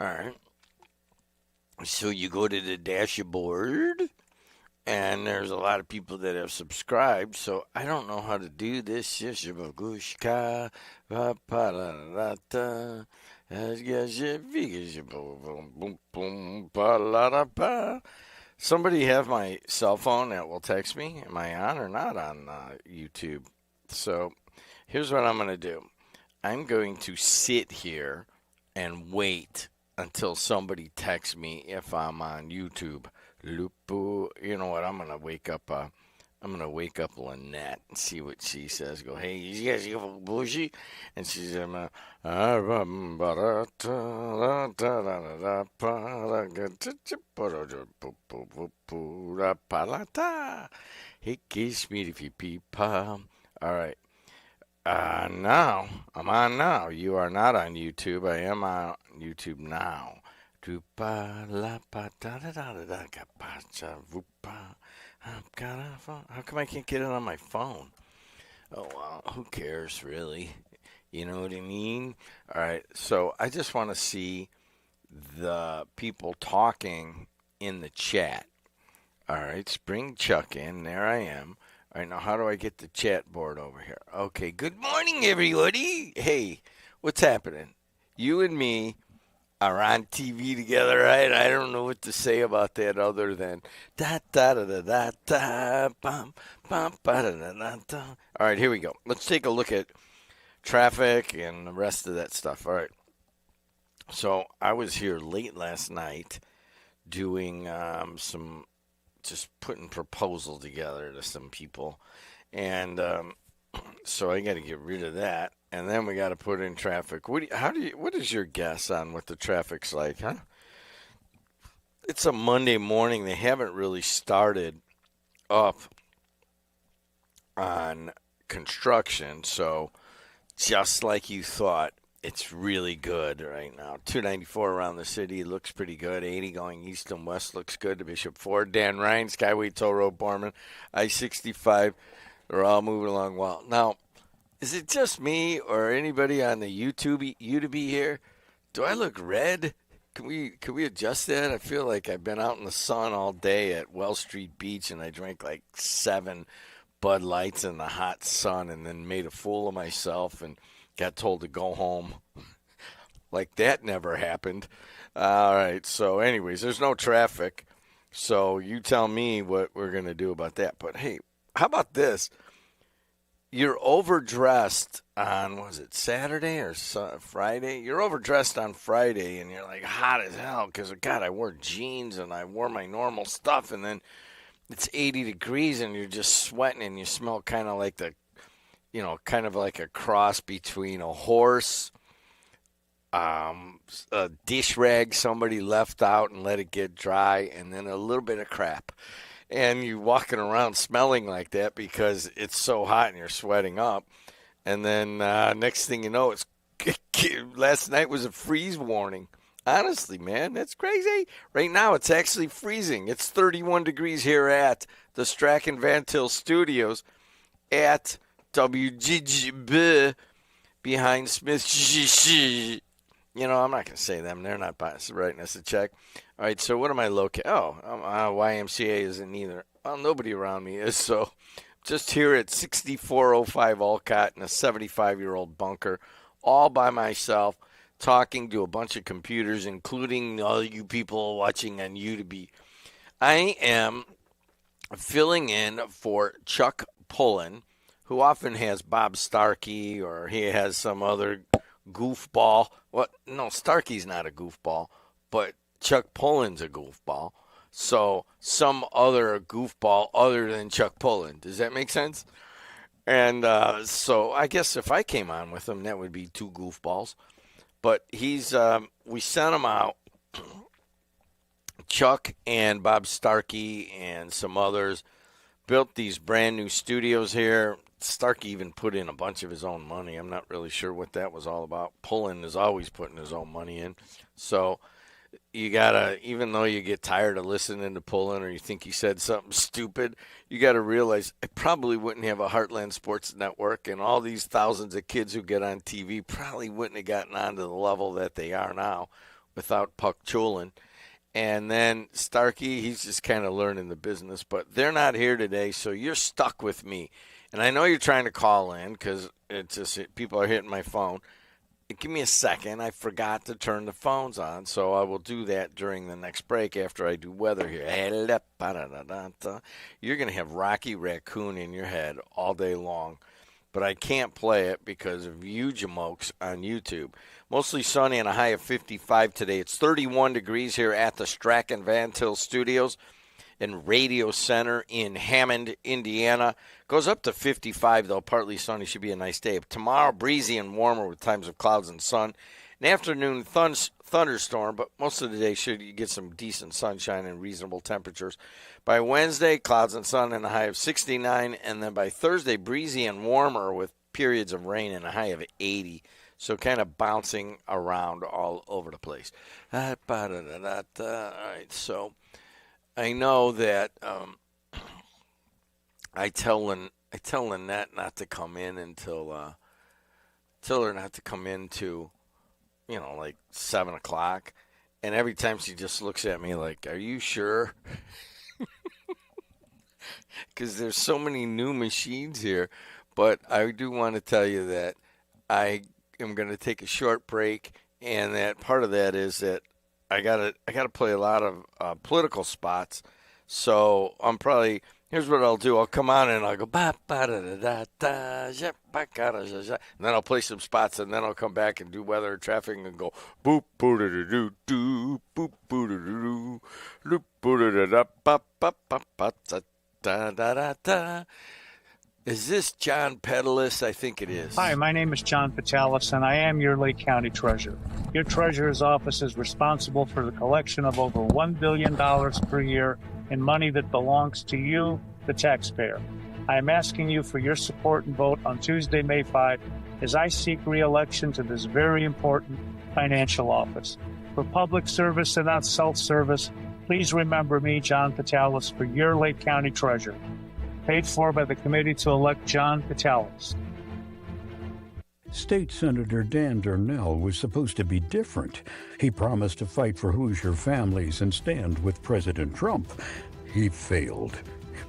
All right. So you go to the dashboard, and there's a lot of people that have subscribed. So I don't know how to do this. Yeshibagushka, pa-pa-la-la-ta, pa-la-la-pa. Somebody have my cell phone that will text me. Am I on or not on YouTube? So here's what I'm going to do. I'm going to sit here and wait until somebody texts me if I'm on YouTube. Lupu, you know what? I'm gonna wake up Lynette and see what she says. Go, hey, you guys have a bougie, and she's He kiss me if you peep. All right. Now I'm on now. You are not on YouTube. I am on YouTube now. How come I can't get it on my phone? Oh well, who cares really? You know what I mean? All right, so I just want to see the people talking in the chat. All right, bring Chuck in. There I am. All right, now how do I get the chat board over here? Okay, good morning, everybody. Hey, what's happening? You and me are on TV together, right? I don't know what to say about that other than da da da da da da bum bum ba da da da da. All right, here we go. Let's take a look at traffic and the rest of that stuff. All right. So I was here late last night doing some just putting proposal together to some people, and so I got to get rid of that, and then we got to put in traffic. What is your guess on what the traffic's like, huh? It's a Monday morning. They haven't really started up on construction, so just like you thought, it's really good right now. 294 around the city looks pretty good. 80 going east and west looks good to Bishop Ford. Dan Ryan, Skyway Toll Road, Borman, I-65. They're all moving along well. Now, is it just me or anybody on the YouTube to be here? Do I look red? Can we adjust that? I feel like I've been out in the sun all day at Wells Street Beach and I drank like 7 Bud Lights in the hot sun and then made a fool of myself and got told to go home. Like that never happened. All right. So, anyways, there's no traffic. So you tell me what we're gonna do about that. But hey, how about this? You're overdressed on was it Saturday or Friday? You're overdressed on Friday, and you're like hot as hell because God, I wore jeans and I wore my normal stuff, and then it's 80 degrees and you're just sweating and you smell kind of like kind of like a cross between a horse, a dish rag somebody left out and let it get dry, and then a little bit of crap. And you walking around smelling like that because it's so hot and you're sweating up. And then next thing you know, it's last night was a freeze warning. Honestly, man, that's crazy. Right now, it's actually freezing. It's 31 degrees here at the Strachan Van Til Studios at WGGB behind Smith. I'm not going to say them. They're not writing us a check. All right, so what am I located? Oh, YMCA isn't either. Well, nobody around me is, so just here at 6405 Olcott in a 75-year-old bunker, all by myself, talking to a bunch of computers, including all you people watching on YouTube. I am filling in for Chuck Pullen, who often has Bob Starkey or he has some other goofball. What? No, Starkey's not a goofball, but Chuck Pullen's a goofball. So some other goofball other than Chuck Pullen. Does that make sense? And so I guess if I came on with him, that would be 2 goofballs. But we sent him out. Chuck and Bob Starkey and some others built these brand new studios here. Starkey even put in a bunch of his own money. I'm not really sure what that was all about. Pullen is always putting his own money in. So you gotta, even though you get tired of listening to Pullen or you think he said something stupid, you gotta realize I probably wouldn't have a Heartland Sports Network, and all these thousands of kids who get on TV probably wouldn't have gotten onto the level that they are now without Puck Chulin. And then Starkey, he's just kind of learning the business, but they're not here today, so you're stuck with me. And I know you're trying to call in because it's just people are hitting my phone. Give me a second. I forgot to turn the phones on, so I will do that during the next break after I do weather here. You're going to have Rocky Raccoon in your head all day long, but I can't play it because of you jamokes on YouTube. Mostly sunny and a high of 55 today. It's 31 degrees here at the Strachan Van Til Studios and Radio Center in Hammond, Indiana. Goes up to 55, though. Partly sunny. Should be a nice day. Tomorrow, breezy and warmer with times of clouds and sun. An afternoon thunderstorm, but most of the day should you get some decent sunshine and reasonable temperatures. By Wednesday, clouds and sun and a high of 69. And then by Thursday, breezy and warmer with periods of rain and a high of 80. So kind of bouncing around all over the place. All right, so I know that I tell Lynette not to come in until tell her not to come in to, like 7 o'clock. And every time she just looks at me like, "Are you sure?" Because there's so many new machines here. But I do want to tell you that I am going to take a short break, and that part of that is that I gotta play a lot of political spots. So I'm probably, here's what I'll do. I'll come on and I'll go ba ba da da da da ja ba ga da ja ja, and then I'll play some spots, and then I'll come back and do weather and traffic and go boop boo da da doo doo boop boo da da doo loop boo da da da ba ba ba ba da da da da. Is this John Pedalis? I think it is. Hi, my name is John Petalis, and I am your Lake County Treasurer. Your Treasurer's Office is responsible for the collection of over $1 billion per year in money that belongs to you, the taxpayer. I am asking you for your support and vote on Tuesday, May 5, as I seek re-election to this very important financial office. For public service and not self-service, please remember me, John Petalis, for your Lake County Treasurer. Paid for by the committee to elect John Petalis. State Senator Dan Darnell was supposed to be different. He promised to fight for Hoosier families and stand with President Trump. He failed.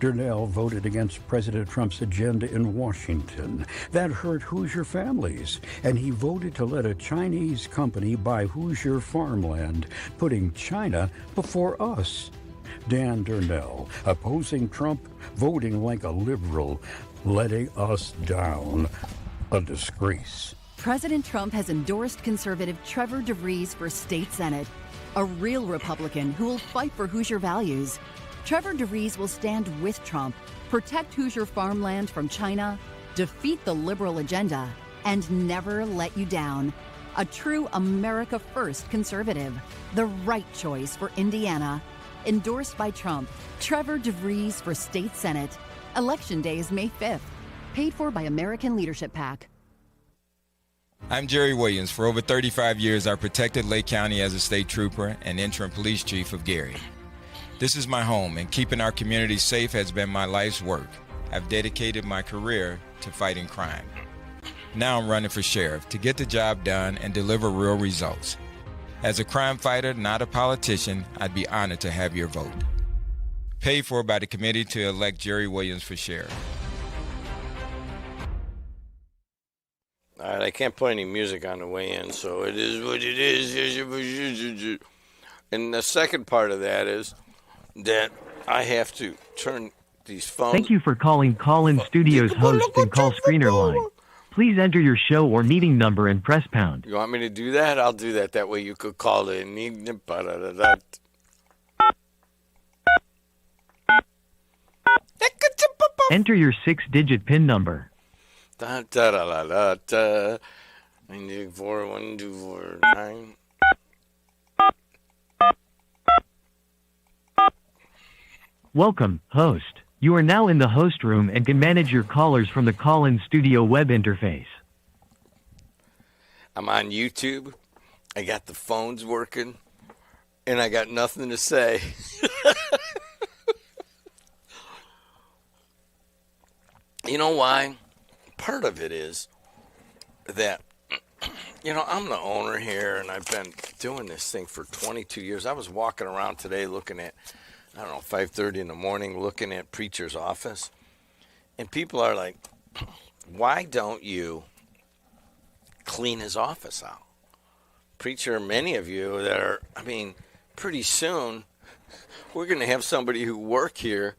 Darnell voted against President Trump's agenda in Washington. That hurt Hoosier families, and he voted to let a Chinese company buy Hoosier farmland, putting China before us. Dan Darnell, opposing Trump, voting like a liberal, letting us down. A disgrace. President Trump has endorsed conservative Trevor DeVries for state senate, a real Republican who will fight for Hoosier values. Trevor DeVries will stand with Trump, protect Hoosier farmland from China, defeat the liberal agenda, and never let you down. A true America First conservative. The right choice for Indiana. Endorsed by Trump, Trevor DeVries for state senate. Election day is May 5th. Paid for by American Leadership PAC. I'm Jerry Williams. For over 35 years, I protected Lake County as a state trooper and interim police chief of Gary. This is my home, and keeping our community safe has been my life's work. I've dedicated my career to fighting crime. Now I'm running for sheriff to get the job done and deliver real results. As a crime fighter, not a politician, I'd be honored to have your vote. Paid for by the committee to elect Jerry Williams for sheriff. All right, I can't play any music on the way in, so it is what it is. And the second part of that is that I have to turn these phones. Thank you for calling Call-In Studios host and call screener line. Please enter your show or meeting number and press pound. You want me to do that? I'll do that. That way you could call in. Enter your 6-digit PIN number. Da da da da da da. 9241249. Welcome, host. You are now in the host room and can manage your callers from the Call-In Studio web interface. I'm on YouTube. I got the phones working, and I got nothing to say. You know why? Part of it is that I'm the owner here, and I've been doing this thing for 22 years. I was walking around today looking at, 5:30 in the morning, looking at Preacher's office. And people are like, why don't you clean his office out? Preacher, many of you that are, pretty soon, we're going to have somebody who works here,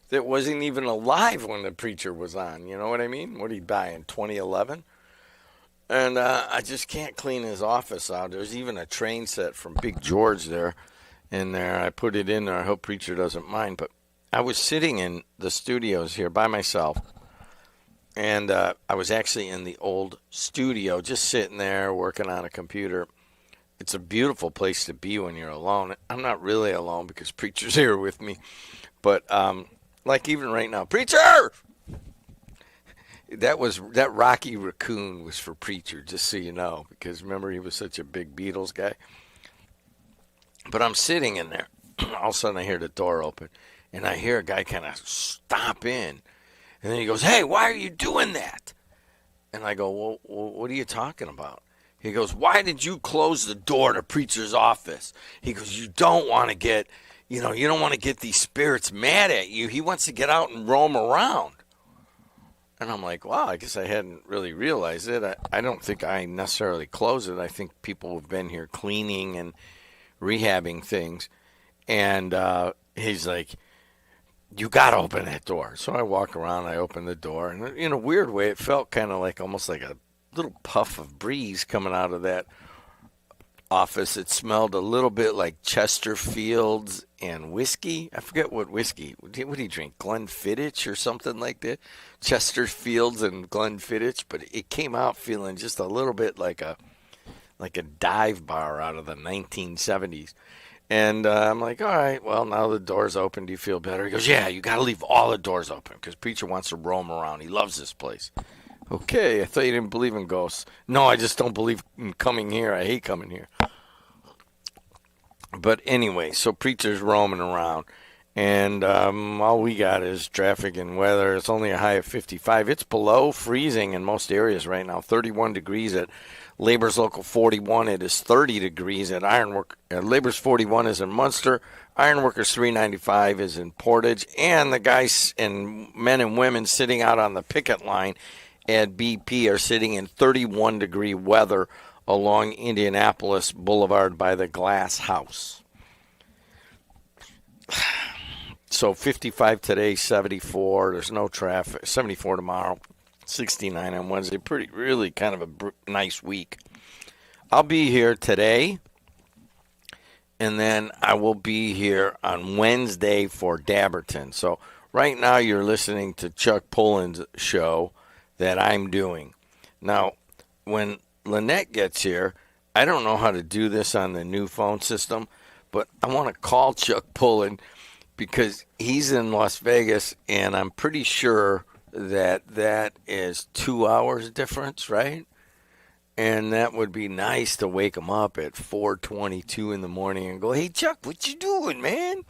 that wasn't even alive when the Preacher was on. You know what I mean? What did he die in 2011? And I just can't clean his office out. There's even a train set from Big George there in there. I put it in there. I hope Preacher doesn't mind. But I was sitting in the studios here by myself. And I was actually in the old studio, just sitting there working on a computer. It's a beautiful place to be when you're alone. I'm not really alone because Preacher's here with me. But like even right now, Preacher! That Rocky Raccoon was for Preacher, just so you know, because remember he was such a big Beatles guy. But I'm sitting in there. All of a sudden I hear the door open, and I hear a guy kind of stomp in. And then he goes, "Hey, why are you doing that?" And I go, well, what are you talking about? He goes, "Why did you close the door to Preacher's office?" He goes, "You don't want to get, you don't want to get these spirits mad at you. He wants to get out and roam around." And I'm like, wow, I guess I hadn't really realized it. I don't think I necessarily closed it. I think people have been here cleaning and rehabbing things. And he's like, "You got to open that door." So I walk around, I open the door. And in a weird way, it felt kind of like almost like a little puff of breeze coming out of that office. It smelled a little bit like Chesterfields and whiskey. I forget what whiskey. What did he drink? Glenfiddich or something like that? Chesterfields and Glenfiddich. But it came out feeling just a little bit like a dive bar out of the 1970s. And I'm like, all right, well, now the door's open. Do you feel better? He goes, "Yeah, you got to leave all the doors open because Preacher wants to roam around. He loves this place." Okay, I thought you didn't believe in ghosts. No, I just don't believe in coming here. I hate coming here. But anyway, so Preacher's roaming around. And all we got is traffic and weather. It's only a high of 55. It's below freezing in most areas right now. 31 degrees at Labor's Local 41. It is 30 degrees at Ironwork. Labor's 41 is in Munster. Ironworkers 395 is in Portage. And the guys and men and women sitting out on the picket line at BP are sitting in 31-degree weather along Indianapolis Boulevard by the Glass House. So 55 today, 74. There's no traffic. 74 tomorrow, 69 on Wednesday. Really kind of a nice week. I'll be here today, and then I will be here on Wednesday for Dabberton. So right now you're listening to Chuck Pullen's show that I'm doing. Now, when Lynette gets here, I don't know how to do this on the new phone system, but I want to call Chuck Pullen because he's in Las Vegas, and I'm pretty sure that is 2 hours difference, right? And that would be nice to wake him up at 4:22 in the morning and go, "Hey, Chuck, what you doing, man?"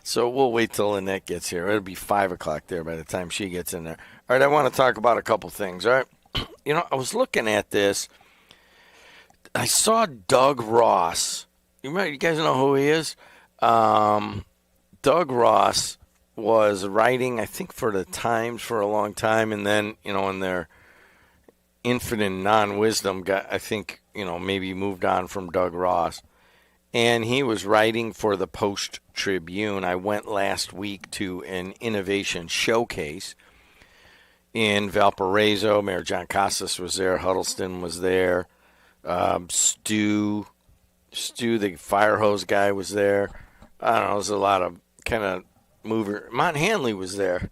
So we'll wait till Lynette gets here. It'll be 5 o'clock there by the time she gets in there. All right, I want to talk about a couple things, all right? I was looking at this. I saw Doug Ross. You guys know who he is? Doug Ross was writing, I think, for the Times for a long time, and then, in their infinite non-wisdom, I think, maybe moved on from Doug Ross. And he was writing for the Post-Tribune. I went last week to an innovation showcase in Valparaiso. Mayor John Casas was there. Huddleston was there. Stu, the fire hose guy, was there. I don't know. There's a lot of kind of mover. Mont Hanley was there.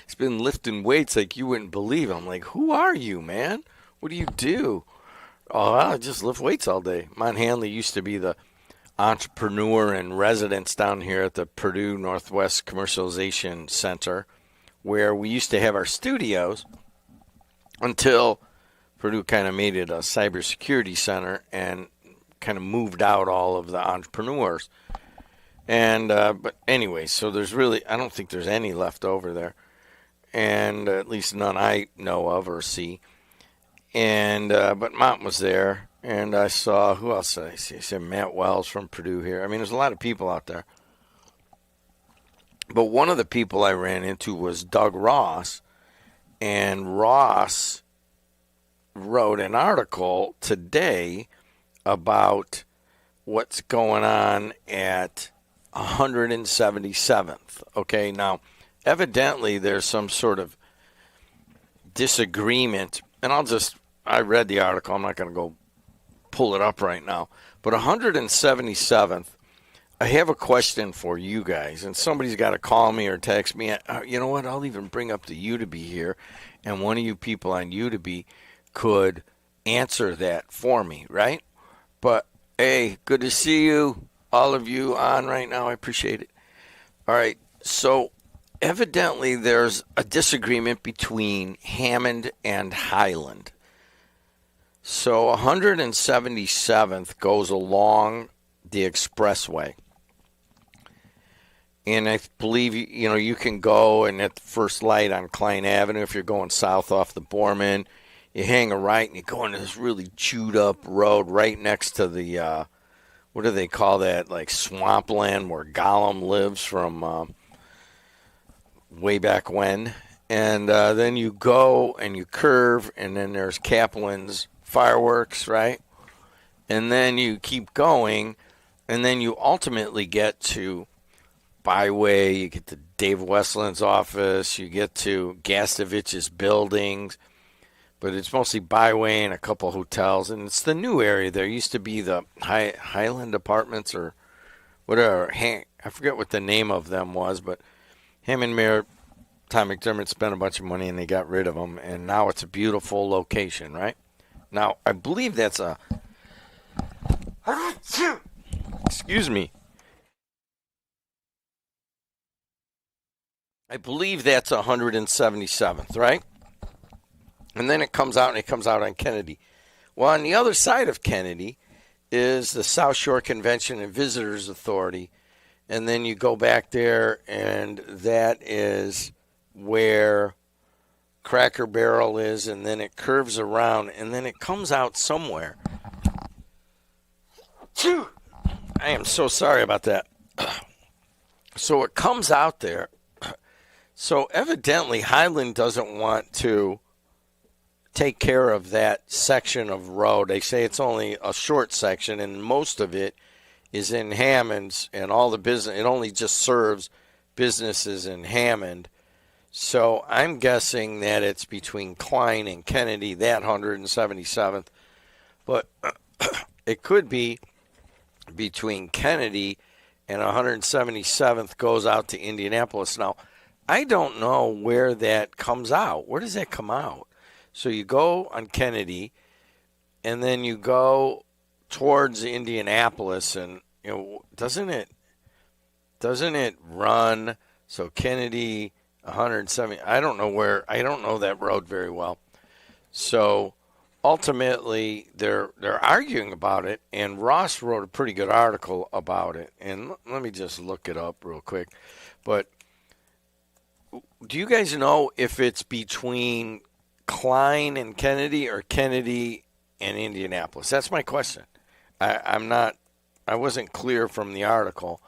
He's been lifting weights like you wouldn't believe. I'm like, who are you, man? What do you do? Oh, I just lift weights all day. Mont Hanley used to be the entrepreneur in residence down here at the Purdue Northwest Commercialization Center, where we used to have our studios until Purdue kind of made it a cybersecurity center and kind of moved out all of the entrepreneurs. And but anyway, so there's really, I don't think there's any left over there, and at least none I know of or see. And but Mont was there, and I saw, who else did I see? I said Matt Wells from Purdue here. I mean, there's a lot of people out there. But one of the people I ran into was Doug Ross, and Ross wrote an article today about what's going on at 177th. Okay, now, evidently there's some sort of disagreement, and I read the article. I'm not going to go pull it up right now. But 177th, I have a question for you guys, and somebody's got to call me or text me. You know what? I'll even bring up the Udemy here, and one of you people on Udemy could answer that for me, right? But, hey, good to see you, all of you on right now. I appreciate it. All right, so evidently there's a disagreement between Hammond and Highland. So 177th goes along the expressway. And I believe, you can go, and at the first light on Klein Avenue, if you're going south off the Borman, you hang a right and you go into this really chewed up road right next to the, what do they call that, like swampland where Gollum lives from way back when. And then you go and you curve, and then there's Kaplan's fireworks, right? And then you keep going, and then you ultimately get to Byway, you get to Dave Westland's office, you get to Gastovich's buildings, but it's mostly Byway and a couple hotels, and it's the new area. There used to be the Highland Apartments or whatever. I forget what the name of them was, but Hammond Mayor Tom McDermott spent a bunch of money and they got rid of them, and now it's a beautiful location, right? Now, I believe that's a... Excuse me. I believe that's 177th, right? And then it comes out on Kennedy. Well, on the other side of Kennedy is the South Shore Convention and Visitors Authority. And then you go back there, and that is where Cracker Barrel is, and then it curves around, and then it comes out somewhere. I am so sorry about that. So it comes out there. So evidently Highland doesn't want to take care of that section of road. They say it's only a short section, and most of it is in Hammond's, and all the business, it only just serves businesses in Hammond. So I'm guessing that it's between Klein and Kennedy, that 177th. But it could be between Kennedy and 177th goes out to Indianapolis. Now, I don't know where that comes out. Where does that come out? So you go on Kennedy, and then you go towards Indianapolis, and doesn't it run? So Kennedy, 170. I don't know that road very well. So ultimately, they're arguing about it, and Ross wrote a pretty good article about it. And let me just look it up real quick. But do you guys know if it's between Klein and Kennedy or Kennedy and Indianapolis? That's my question. I wasn't clear from the article.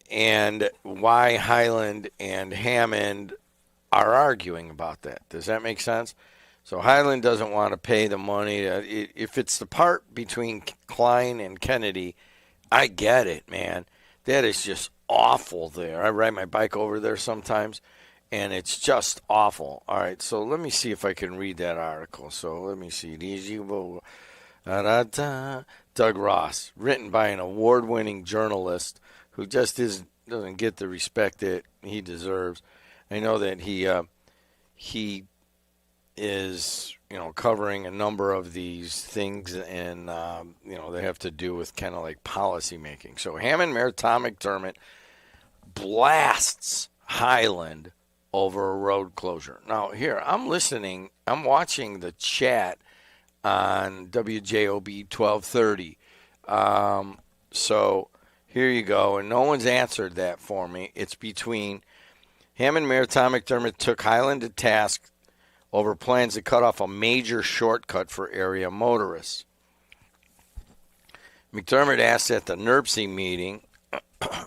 And why Highland and Hammond are arguing about that. Does that make sense? So Highland doesn't want to pay the money. If it's the part between Klein and Kennedy, I get it, man. That is just awful there. I ride my bike over there sometimes, and it's just awful. All right, so let me see if I can read that article. So let me see. Doug Ross, written by an award-winning journalist who just doesn't get the respect that he deserves. I know that he is, covering a number of these things, and, they have to do with kind of like policy making. So Hammond Mayor Tom McDermott blasts Highland over a road closure. Now, here, I'm watching the chat on WJOB 1230. So here you go, and no one's answered that for me. It's between Hammond Mayor Tom McDermott took Highland to task over plans to cut off a major shortcut for area motorists. McDermott asked at the NERC meeting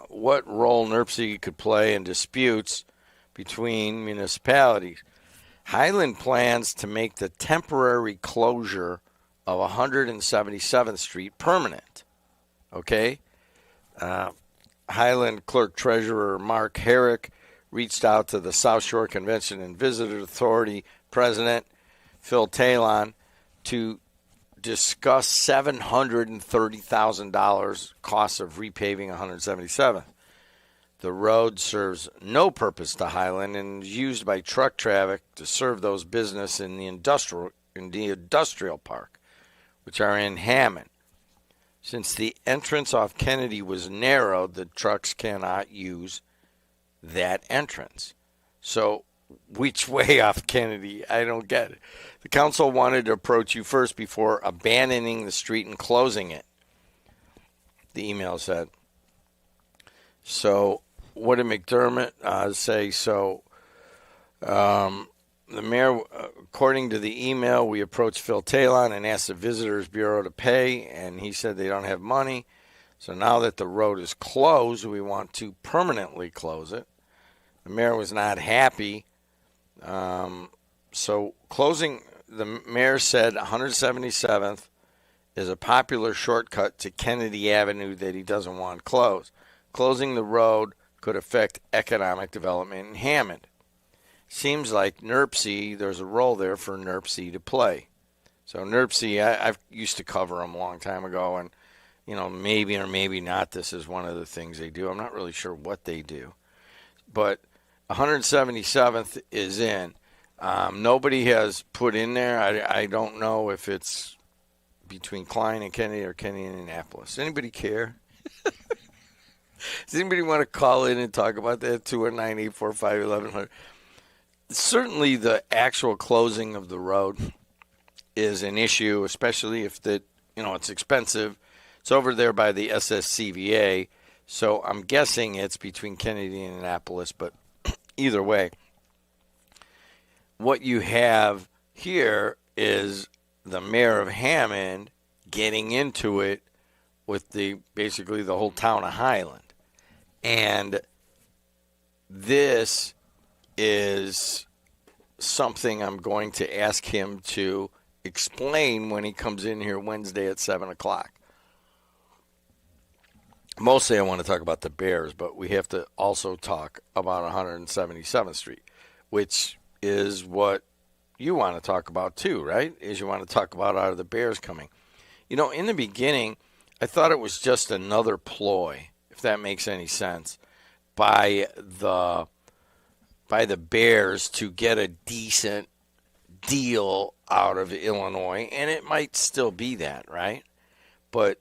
what role NERC could play in disputes between municipalities. Highland plans to make the temporary closure of 177th Street permanent. Okay? Highland Clerk Treasurer Mark Herrick reached out to the South Shore Convention and Visitor Authority President Phil Talon to discuss $730,000 cost of repaving 177th. The road serves no purpose to Highland and is used by truck traffic to serve those business in the industrial park, which are in Hammond. Since the entrance off Kennedy was narrowed, the trucks cannot use that entrance. So which way off Kennedy? I don't get it. The council wanted to approach you first before abandoning the street and closing it, the email said. So what did McDermott say? So the mayor, according to the email, we approached Phil Talon and asked the Visitors Bureau to pay, and he said they don't have money. So now that the road is closed, we want to permanently close it. The mayor was not happy. So closing, the mayor said 177th is a popular shortcut to Kennedy Avenue that he doesn't want closed. Closing the road could affect economic development in Hammond. Seems like NERC, there's a role there for NERC to play. So NERC, I used to cover them a long time ago, and maybe or maybe not, this is one of the things they do. I'm not really sure what they do. But 177th is in. Nobody has put in there. I don't know if it's between Klein and Kennedy or Kennedy and Annapolis. Anybody care? Does anybody want to call in and talk about that? 219-845-1100. Certainly the actual closing of the road is an issue, especially if it's expensive. It's over there by the SSCVA, so I'm guessing it's between Kennedy and Annapolis, but either way, what you have here is the mayor of Hammond getting into it with basically the whole town of Highland. And this is something I'm going to ask him to explain when he comes in here Wednesday at 7 o'clock. Mostly I want to talk about the Bears, but we have to also talk about 177th Street, which is what you want to talk about too, right? Is you want to talk about are the Bears coming. In the beginning, I thought it was just another ploy, if that makes any sense, by the Bears to get a decent deal out of Illinois, and it might still be that, right? But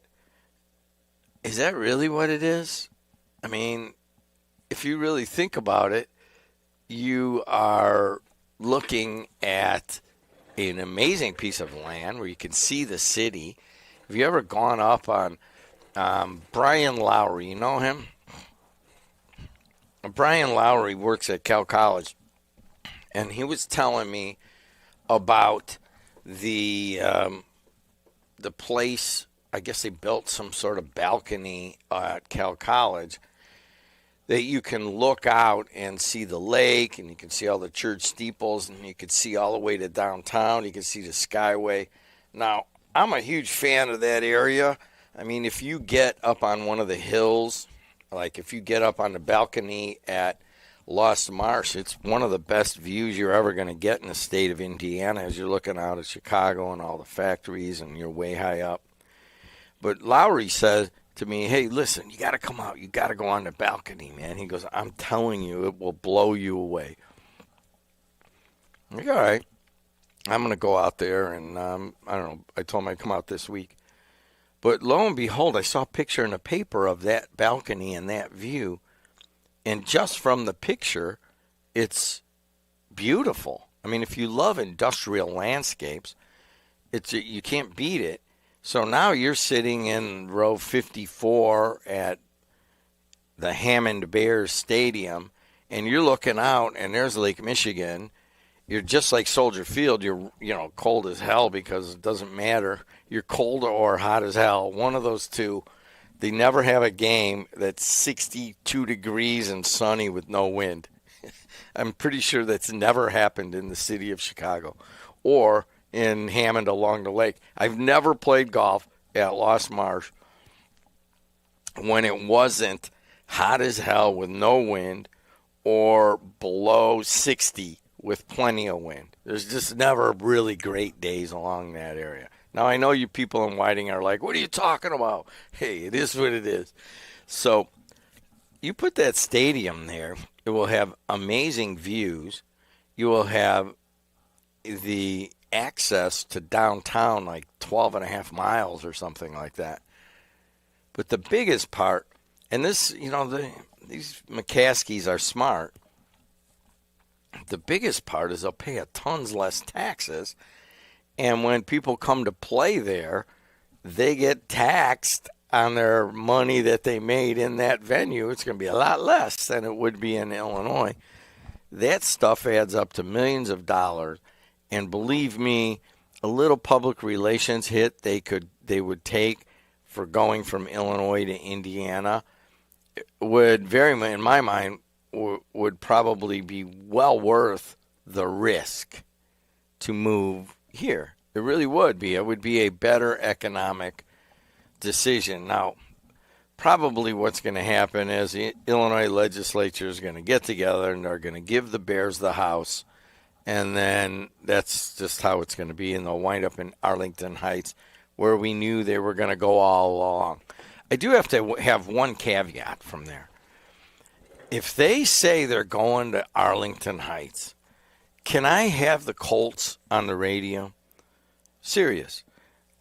is that really what it is? I mean, if you really think about it, you are looking at an amazing piece of land where you can see the city. Have you ever gone up on Brian Lowry? You know him? Brian Lowry works at Cal College, and he was telling me about the place. I guess they built some sort of balcony at Cal College that you can look out and see the lake, and you can see all the church steeples, and you can see all the way to downtown. You can see the Skyway. Now, I'm a huge fan of that area. I mean, if you get up on one of the hills, like if you get up on the balcony at Lost Marsh, it's one of the best views you're ever going to get in the state of Indiana as you're looking out at Chicago and all the factories, and you're way high up. But Lowry said to me, hey, listen, you got to come out. You got to go on the balcony, man. He goes, I'm telling you, it will blow you away. I'm like, all right. I'm going to go out there, and I don't know. I told him I'd come out this week. But lo and behold, I saw a picture in the paper of that balcony and that view. And just from the picture, it's beautiful. I mean, if you love industrial landscapes, you can't beat it. So now you're sitting in row 54 at the Hammond Bears Stadium, and you're looking out, and there's Lake Michigan, you're just like Soldier Field. You're cold as hell because it doesn't matter. You're cold or hot as hell. One of those two. They never have a game that's 62 degrees and sunny with no wind. I'm pretty sure that's never happened in the city of Chicago or in Hammond along the lake. I've never played golf at Lost Marsh when it wasn't hot as hell with no wind or below 60 with plenty of wind. There's just never really great days along that area. Now, I know you people in Whiting are like, what are you talking about? Hey, it is what it is. So you put that stadium there, it will have amazing views. You will have the access to downtown like 12 and a half miles or something like that. But the biggest part, and this, these McCaskies are smart. The biggest part is they'll pay a tons less taxes. And when people come to play there, they get taxed on their money that they made in that venue. It's going to be a lot less than it would be in Illinois. That stuff adds up to millions of dollars. And believe me, a little public relations hit they would take for going from Illinois to Indiana would in my mind, would probably be well worth the risk to move here. It really would be. It would be a better economic decision. Now, probably what's going to happen is the Illinois legislature is going to get together and they're going to give the Bears the House, and then that's just how it's going to be, and they'll wind up in Arlington Heights, where we knew they were going to go all along. I do have to have one caveat from there. If they say they're going to Arlington Heights, can I have the Colts on the radio? Serious.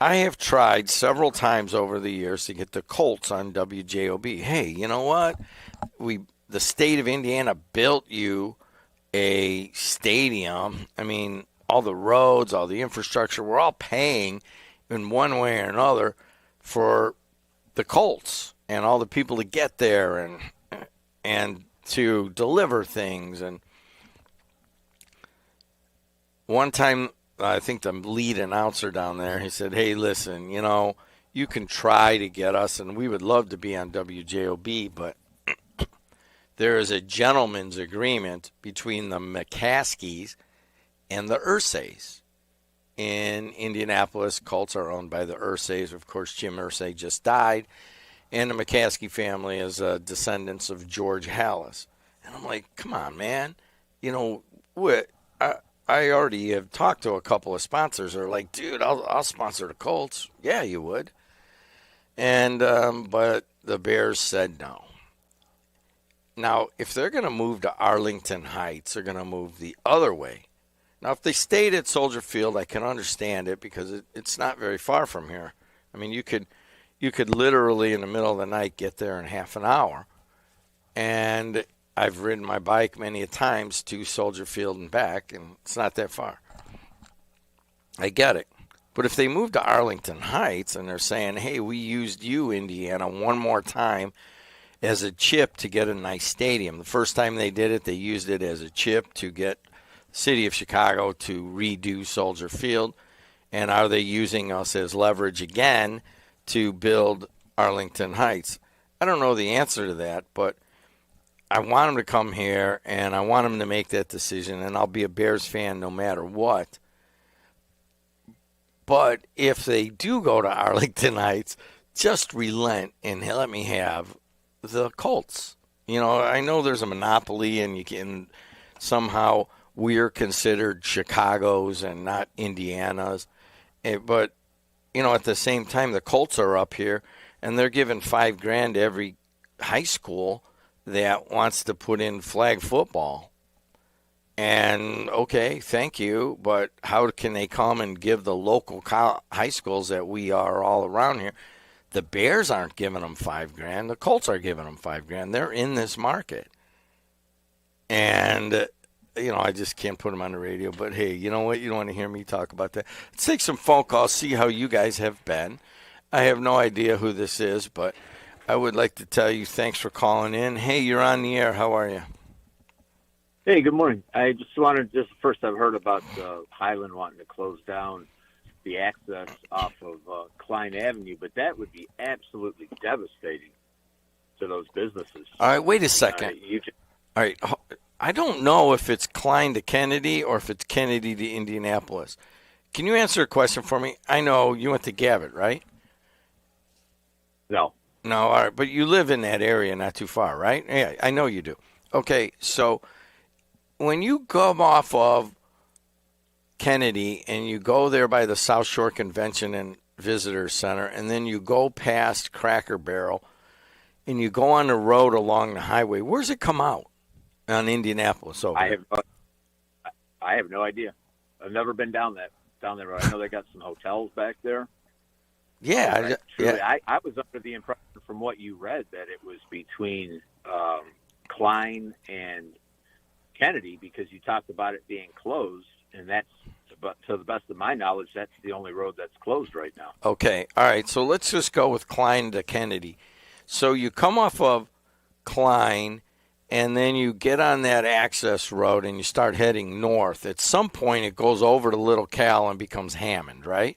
I have tried several times over the years to get the Colts on WJOB. Hey, you know what? The state of Indiana built you a stadium. I mean, all the roads, all the infrastructure, we're all paying in one way or another for the Colts and all the people to get there and to deliver things. And one time, I think the lead announcer down there, he said, hey, listen, you can try to get us, and we would love to be on WJOB, but there is a gentleman's agreement between the McCaskies and the Irsays. In Indianapolis, Colts are owned by the Irsays. Of course, Jim Irsay just died, and the McCaskey family is descendants of George Halas. And I'm like, come on, man. What? I already have talked to a couple of sponsors who are like, dude, I'll sponsor the Colts. Yeah, you would. And but the Bears said no. Now, if they're going to move to Arlington Heights, they're going to move the other way. Now, if they stayed at Soldier Field, I can understand it because it's not very far from here. I mean, you could literally in the middle of the night get there in half an hour. And I've ridden my bike many a times to Soldier Field and back, and it's not that far. I get it. But if they move to Arlington Heights and they're saying, hey, we used you, Indiana, one more time as a chip to get a nice stadium. The first time they did it, they used it as a chip to get the city of Chicago to redo Soldier Field. And are they using us as leverage again to build Arlington Heights? I don't know the answer to that, but I want them to come here, and I want them to make that decision, and I'll be a Bears fan no matter what. But if they do go to Arlington Heights, just relent and let me have the Colts. I know there's a monopoly, and you can somehow we're considered Chicago's and not Indiana's. But, at the same time, the Colts are up here, and they're giving $5,000 to every high school that wants to put in flag football. And, okay, thank you, but how can they come and give the local high schools that we are all around here? The Bears aren't giving them $5,000. The Colts are giving them $5,000. They're in this market. And, I just can't put them on the radio. But, hey, you know what? You don't want to hear me talk about that. Let's take some phone calls, see how you guys have been. I have no idea who this is, but I would like to tell you thanks for calling in. Hey, you're on the air. How are you? Hey, good morning. I just wanted, just first I've heard about Highland wanting to close down the access off of Klein Avenue, but that would be absolutely devastating to those businesses. All right, wait a second. All right, I don't know if it's Klein to Kennedy or if it's Kennedy to Indianapolis. Can you answer a question for me? I know you went to Gavitt, right? No. No, all right, but you live in that area not too far, right? Yeah, I know you do. Okay, so when you come off of Kennedy and you go there by the South Shore Convention and Visitor Center, and then you go past Cracker Barrel and you go on the road along the highway, where's it come out on Indianapolis over I have no idea. I've never been down that road. I know they got some hotels back there. Yeah, I was under the impression from what you read that it was between Klein and Kennedy, because you talked about it being closed, and that's, to the best of my knowledge, that's the only road that's closed right now. Okay, all right, so let's just go with Klein to Kennedy. So you come off of Klein, and then you get on that access road and you start heading north. At some point, it goes over to Little Cal and becomes Hammond, right?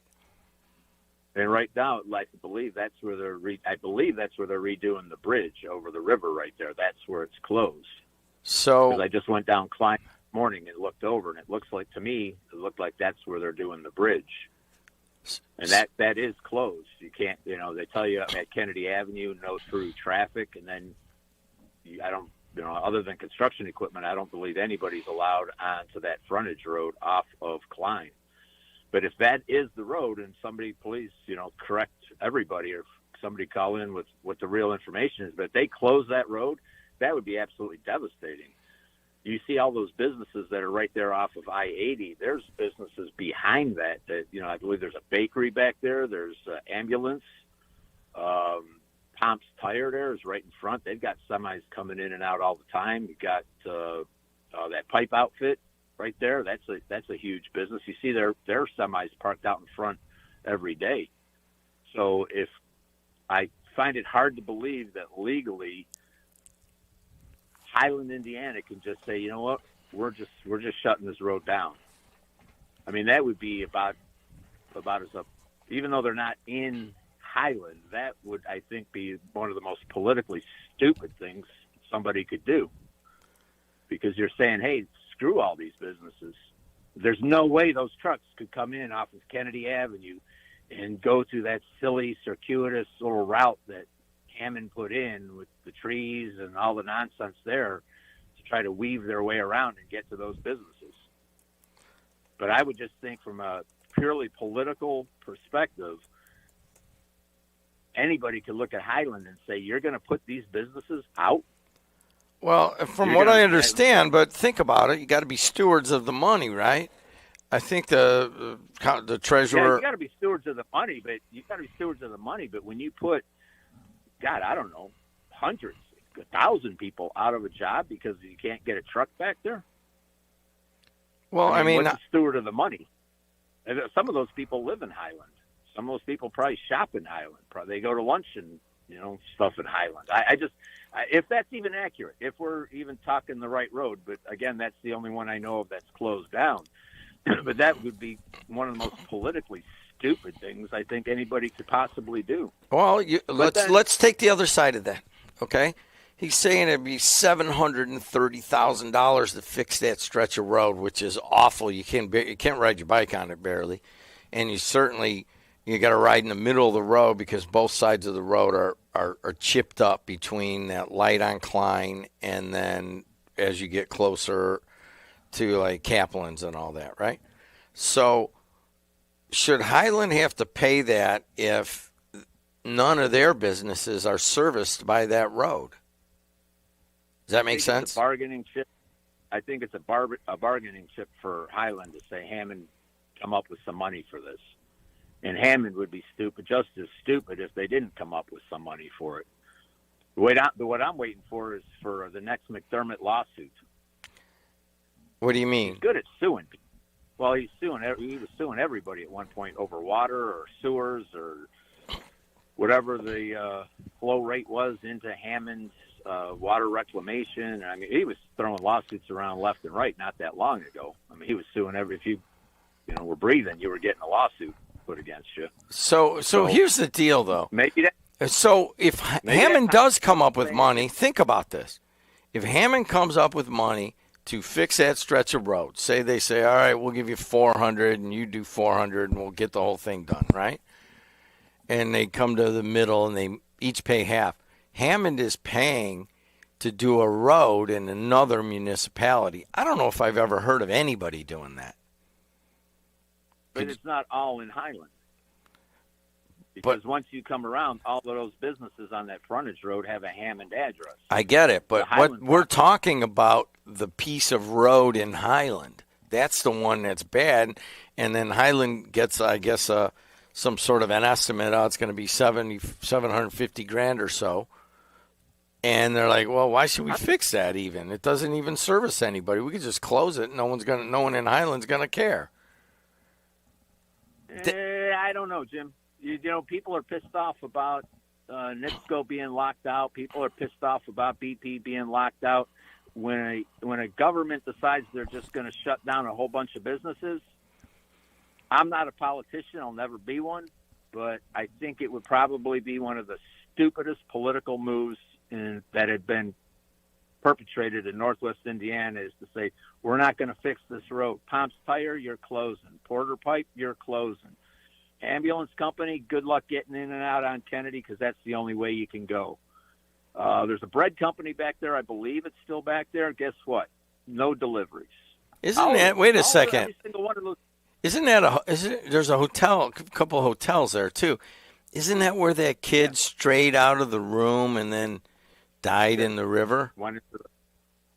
And right now, I believe that's where they're redoing the bridge over the river right there. That's where it's closed. So 'cause I just went down Klein this morning and looked over, and it looks like, to me, it looked like that's where they're doing the bridge. And that is closed. You can't, they tell you at Kennedy Avenue, no through traffic, and then other than construction equipment, I don't believe anybody's allowed onto that frontage road off of Klein. But if that is the road, and somebody please, correct everybody, or somebody call in with what the real information is, but if they close that road, that would be absolutely devastating. You see all those businesses that are right there off of I-80. There's businesses behind that, I believe there's a bakery back there. There's an ambulance. Pomp's Tire there is right in front. They've got semis coming in and out all the time. You got that pipe outfit right there. That's a huge business. You see their semis parked out in front every day. So if I find it hard to believe that legally Highland, Indiana can just say, you know what, we're just shutting this road down. I mean, that would be about as up. Even though they're not in Highland, that would, I think, be one of the most politically stupid things somebody could do, because you're saying, hey, screw all these businesses. There's no way those trucks could come in off of Kennedy Avenue and go through that silly circuitous little route that Hammond put in with the trees and all the nonsense there to try to weave their way around and get to those businesses. But I would just think, from a purely political perspective, anybody could look at Highland and say, you're going to put these businesses out? Well, from what I understand, but think about it, you got to be stewards of the money, right? I think the treasurer. Yeah, you got to be stewards of the money, but when you put, God, I don't know, hundreds, 1,000 people out of a job because you can't get a truck back there. Well, I mean, what's a steward of the money? And some of those people live in Highland. Some of those people probably shop in Highland. They go to lunch and stuff in Highland. If that's even accurate, if we're even talking the right road, but again, that's the only one I know of that's closed down. But that would be one of the most politically stupid things I think anybody could possibly do. Well, let's take the other side of that, okay? He's saying it'd be $730,000 to fix that stretch of road, which is awful. You can't ride your bike on it barely, and you got to ride in the middle of the road because both sides of the road are chipped up between that light on Klein and then as you get closer to like Kaplan's and all that, right? So should Highland have to pay that if none of their businesses are serviced by that road? Does that make sense? It's a bargaining chip. I think it's a bargaining chip for Highland to say, Hammond, come up with some money for this. And Hammond would be just as stupid if they didn't come up with some money for it. What I'm waiting for is for the next McDermott lawsuit. What do you mean? He's good at suing. Well, he was suing everybody at one point over water or sewers or whatever the flow rate was into Hammond's water reclamation. I mean, he was throwing lawsuits around left and right not that long ago. I mean, he was suing if you were breathing, you were getting a lawsuit put against you. So here's the deal, though. Maybe that. So if Hammond does come up with money, think about this. If Hammond comes up with money to fix that stretch of road, say they say, all right, we'll give you 400 and you do 400 and we'll get the whole thing done, right? And they come to the middle and they each pay half. Hammond is paying to do a road in another municipality. I don't know if I've ever heard of anybody doing that. But it's not all in Highland. Because once you come around, all of those businesses on that frontage road have a Hammond address. I get it, but what we're talking about, the piece of road in Highland, that's the one that's bad. And then Highland gets, I guess, some sort of an estimate. Oh, it's going to be $750,000 or so. And they're like, well, why should we fix that even? It doesn't even service anybody. We could just close it. No one in Highland's going to care. I don't know, Jim. You know, people are pissed off about NIPSCO being locked out. People are pissed off about BP being locked out. When a government decides they're just going to shut down a whole bunch of businesses, I'm not a politician. I'll never be one. But I think it would probably be one of the stupidest political moves that had been perpetrated in Northwest Indiana is to say, we're not going to fix this road. Pomp's Tire, you're closing. Porter Pipe, you're closing. Ambulance company, good luck getting in and out on Kennedy because that's the only way you can go. There's a bread company back there. I believe it's still back there. Guess what? No deliveries. Wait a second. Every single one of those. There's a hotel, a couple of hotels there too. Isn't that where that kid strayed out of the room and then died in the river?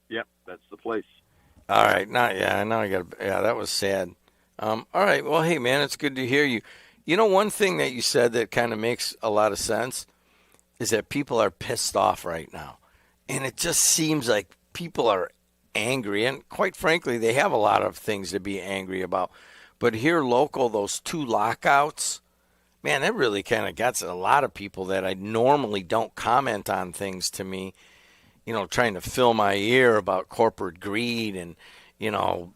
Yep, that's the place. All right. That was sad. All right. Well, hey, man, it's good to hear you. You know, one thing that you said that kind of makes a lot of sense is that people are pissed off right now. And it just seems like people are angry. And quite frankly, they have a lot of things to be angry about. But here local, those 2 lockouts, man, that really kind of got a lot of people that I normally don't comment on things to me, you know, trying to fill my ear about corporate greed and, you know,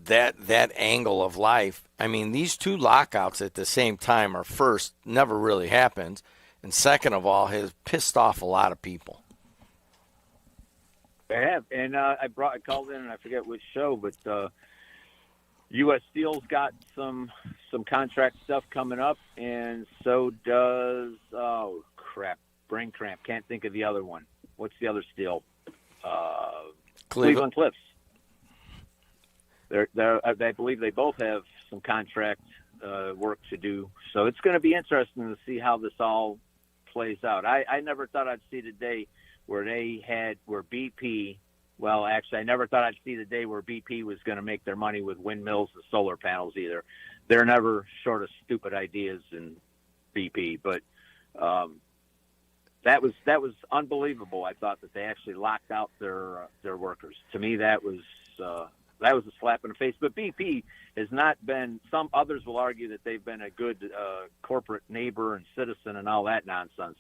that angle of life. I mean, these 2 lockouts at the same time are, first, never really happened, and second of all, has pissed off a lot of people. They have, and I called in, and I forget which show, but U.S. Steel's got some contract stuff coming up, and so does brain cramp. Can't think of the other one. What's the other steel? Cleveland Cliffs. I believe they both have some contract work to do. So it's going to be interesting to see how this all plays out. I never thought I'd see the day where BP, well, actually, I never thought I'd see the day where BP was going to make their money with windmills and solar panels either. They're never short of stupid ideas in BP, but that was unbelievable. I thought that they actually locked out their workers. To me, that was a slap in the face. But BP has not been. Some others will argue that they've been a good corporate neighbor and citizen and all that nonsense.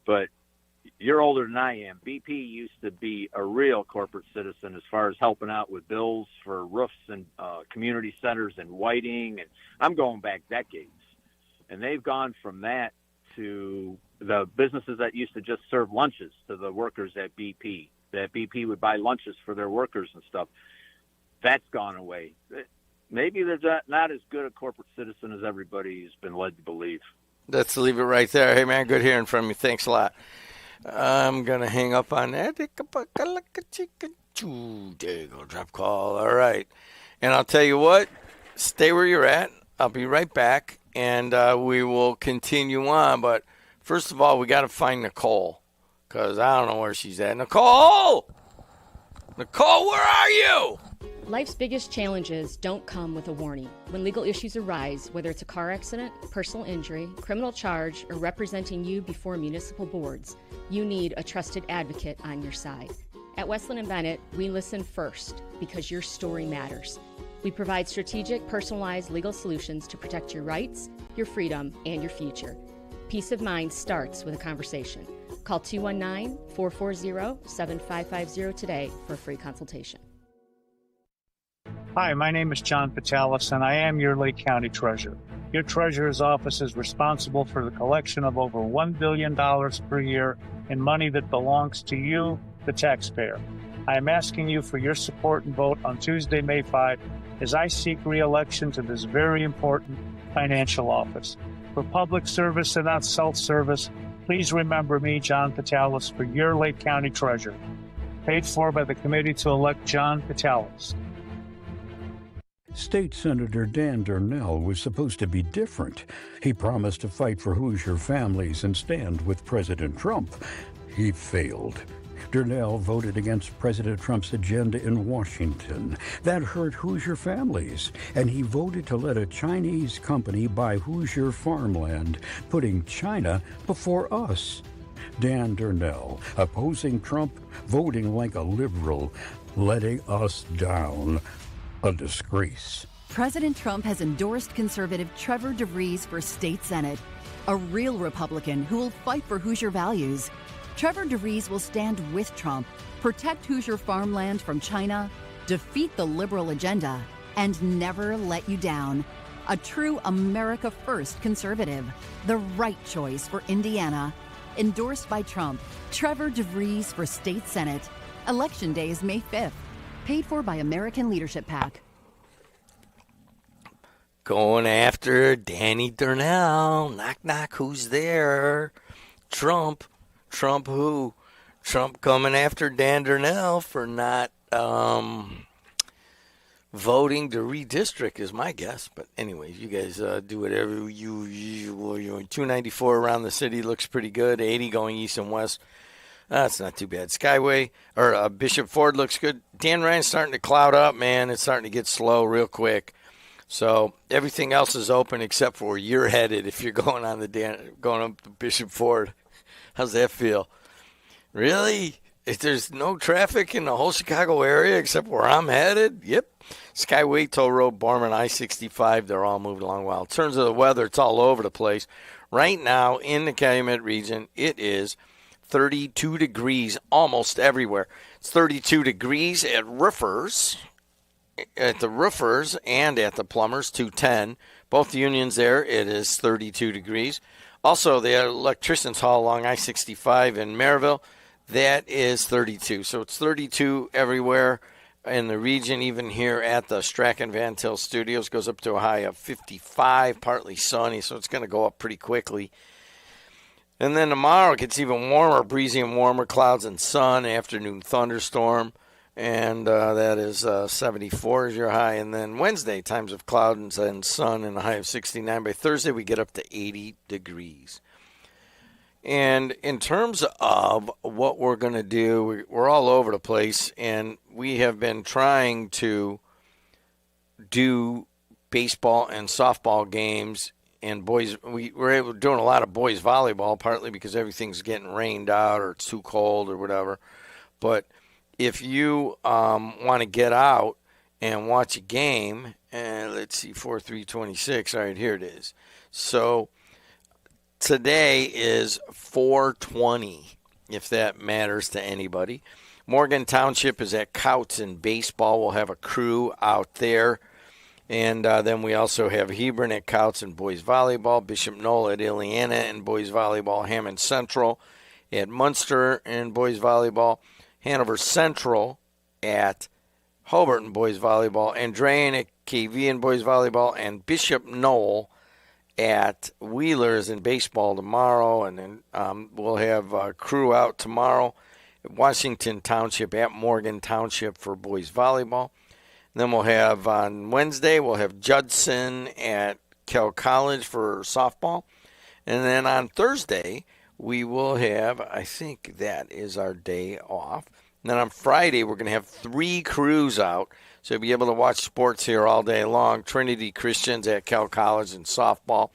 But you're older than I am. BP used to be a real corporate citizen as far as helping out with bills for roofs and community centers and whiting. And I'm going back decades. And they've gone from that to the businesses that used to just serve lunches to the workers at BP, that BP would buy lunches for their workers and stuff. That's gone away. Maybe they're not as good a corporate citizen as everybody's been led to believe. Let's leave it right there. Hey, man, good hearing from you. Thanks a lot. I'm going to hang up on that. There you go, drop call. All right. And I'll tell you what, stay where you're at. I'll be right back, and we will continue on. But first of all, we got to find Nicole, because I don't know where she's at. Nicole! Nicole, where are you? Life's biggest challenges don't come with a warning. When legal issues arise, whether it's a car accident, personal injury, criminal charge, or representing you before municipal boards, you need a trusted advocate on your side. At Westland & Bennett, we listen first because your story matters. We provide strategic, personalized legal solutions to protect your rights, your freedom, and your future. Peace of mind starts with a conversation. Call 219-440-7550 today for a free consultation. Hi, my name is John Patalis, and I am your Lake County Treasurer. Your Treasurer's Office is responsible for the collection of over $1 billion per year in money that belongs to you, the taxpayer. I am asking you for your support and vote on Tuesday, May 5, as I seek re-election to this very important financial office. For public service and not self-service, please remember me, John Patalis, for your Lake County Treasurer. Paid for by the committee to elect John Patalis. State Senator Dan Durnell was supposed to be different. He promised to fight for Hoosier families and stand with President Trump. He failed. Durnell voted against President Trump's agenda in Washington. That hurt Hoosier families, and he voted to let a Chinese company buy Hoosier farmland, putting China before us. Dan Durnell, opposing Trump, voting like a liberal, letting us down. A disgrace. President Trump has endorsed conservative Trevor DeVries for state senate, a real Republican who will fight for Hoosier values. Trevor DeVries will stand with Trump, protect Hoosier farmland from China, defeat the liberal agenda, and never let you down. A true America First conservative. The right choice for Indiana. Endorsed by Trump, Trevor DeVries for state senate. Election day is May 5th. Paid for by American Leadership PAC. Going after Danny Durnell. Knock, knock, who's there? Trump. Trump who? Trump coming after Dan Durnell for not voting to redistrict is my guess. But anyways, you guys do whatever you 294 around the city looks pretty good. 80 going east and west. That's not too bad. Skyway or Bishop Ford looks good. Dan Ryan's starting to cloud up, man. It's starting to get slow real quick. So everything else is open except for where you're headed if you're going on going up to Bishop Ford. How's that feel? Really? If there's no traffic in the whole Chicago area except where I'm headed? Yep. Skyway, Toll Road, Barman, I-65, they're all moving along well. In terms of the weather, it's all over the place. Right now in the Calumet region, it is 32 degrees almost everywhere. It's 32 degrees at Roofers, at the Roofers and at the Plumbers, 210. Both unions there, it is 32 degrees. Also, the Electricians Hall along I-65 in Maryville, that is 32. So it's 32 everywhere in the region, even here at the Strachan Van Til Studios. Goes up to a high of 55, partly sunny, so it's going to go up pretty quickly. And then tomorrow it gets even warmer, breezy and warmer, clouds and sun, afternoon thunderstorm, and that is 74 is your high. And then Wednesday, times of clouds and sun and a high of 69. By Thursday, we get up to 80 degrees. And in terms of what we're going to do, we're all over the place, and we have been trying to do baseball and softball games. And boys, we're doing a lot of boys volleyball, partly because everything's getting rained out or it's too cold or whatever. But if you want to get out and watch a game, and let's see, 4/3/26. All right, here it is. So today is 4/20, if that matters to anybody. Morgan Township is at Couts in baseball. We'll have a crew out there. And then we also have Hebron at Couts and boys volleyball, Bishop Knoll at Illiana and boys volleyball, Hammond Central at Munster and boys volleyball, Hanover Central at Hobart and boys volleyball, Andrean at KV and boys volleyball, and Bishop Knoll at Wheelers in baseball tomorrow. And then we'll have a crew out tomorrow at Washington Township at Morgan Township for boys volleyball. Then we'll have on Wednesday, we'll have Judson at Kell College for softball. And then on Thursday, we will have, I think that is our day off. And then on Friday, we're going to have 3 crews out. So you'll be able to watch sports here all day long. Trinity Christians at Kell College in softball.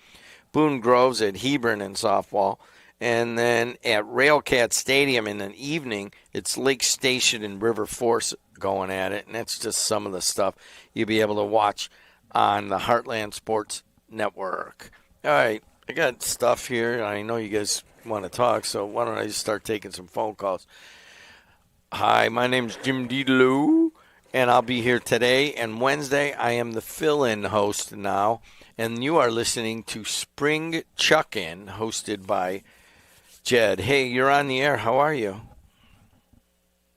Boone Groves at Hebron in softball. And then at Railcat Stadium in the evening, it's Lake Station and River Force going at it, and that's just some of the stuff you'll be able to watch on the Heartland Sports Network. All right, I got stuff here. I know you guys want to talk, so why don't I just start taking some phone calls? Hi, my name's Jim DeLu, and I'll be here today and Wednesday. I am the fill-in host now, and you are listening to Spring Chuck-In, hosted by Jed. Hey, you're on the air. How are you?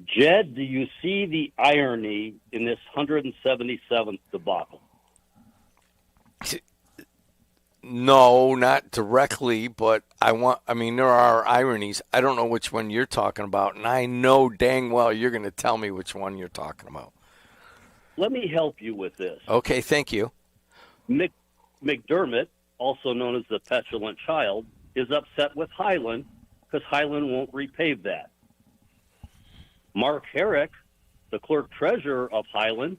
Jed, do you see the irony in this 177th debacle? No, not directly, but there are ironies. I don't know which one you're talking about, and I know dang well you're going to tell me which one you're talking about. Let me help you with this. Okay, thank you. McDermott, also known as the petulant child, is upset with Highland because Highland won't repave that. Mark Herrick, the clerk treasurer of Highland,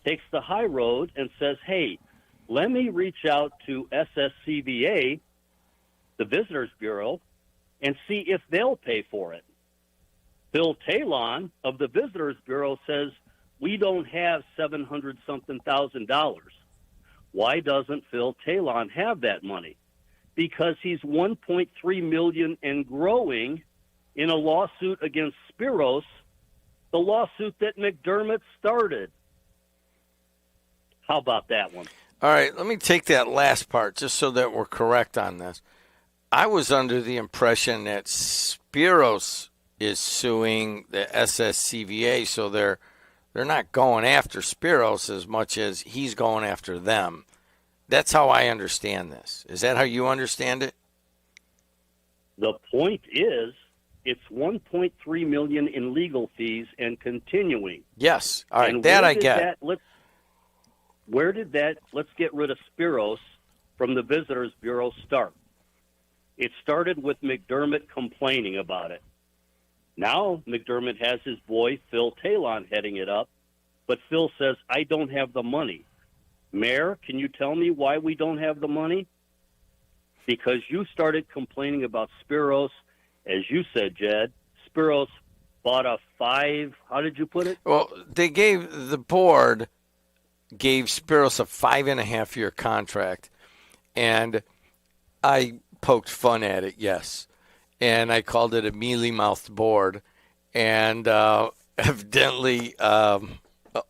takes the high road and says, hey, let me reach out to SSCVA, the Visitors Bureau, and see if they'll pay for it. Phil Talon of the Visitors Bureau says, we don't have $700-something thousand. Why doesn't Phil Talon have that money? Because he's $1.3 million and growing in a lawsuit against Spiros, the lawsuit that McDermott started. How about that one? All right, let me take that last part just so that we're correct on this. I was under the impression that Spiros is suing the SSCVA, so they're not going after Spiros as much as he's going after them. That's how I understand this. Is that how you understand it? The point is, it's $1.3 million in legal fees and continuing. Yes. All right, and that I get. Let's get rid of Spiros from the Visitors Bureau start. It started with McDermott complaining about it. Now McDermott has his boy Phil Talon heading it up, but Phil says, I don't have the money. Mayor, can you tell me why we don't have the money? Because you started complaining about Spiros, as you said, Jed. Spiros bought how did you put it? Well, the board gave Spiros a 5.5-year contract, and I poked fun at it, yes. And I called it a mealy-mouthed board, and evidently,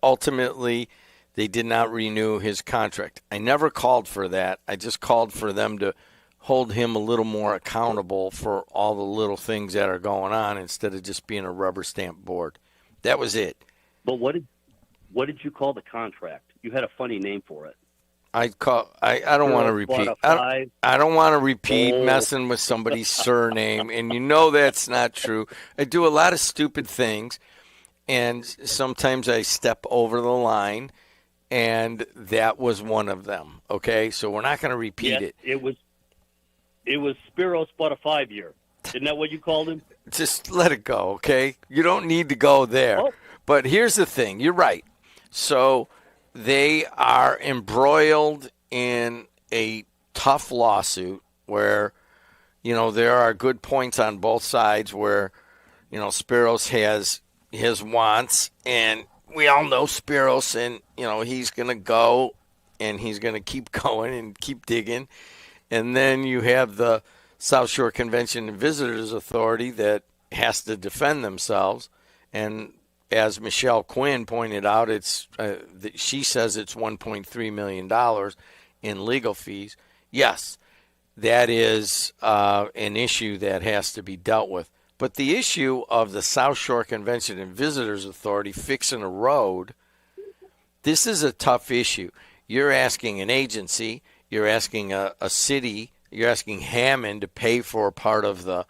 ultimately, they did not renew his contract. I never called for that. I just called for them to hold him a little more accountable for all the little things that are going on instead of just being a rubber stamp board. That was it. But what did you call the contract? You had a funny name for it. I don't want to repeat. I don't want to repeat messing with somebody's surname, and you know that's not true. I do a lot of stupid things, and sometimes I step over the line, and that was one of them. Okay, so we're not going to repeat it. It was Spiros bought a 5-year. Isn't that what you called him? Just let it go, okay? You don't need to go there. Oh. But here's the thing. You're right. So they are embroiled in a tough lawsuit where, there are good points on both sides where, Spiros has his wants, and we all know Spiros, and, he's going to go, and he's going to keep going and keep digging. And then you have the South Shore Convention and Visitors Authority that has to defend themselves. And as Michelle Quinn pointed out, she says it's $1.3 million in legal fees. Yes, that is an issue that has to be dealt with. But the issue of the South Shore Convention and Visitors Authority fixing a road, this is a tough issue. You're asking an agency, you're asking a city, you're asking Hammond to pay for part of the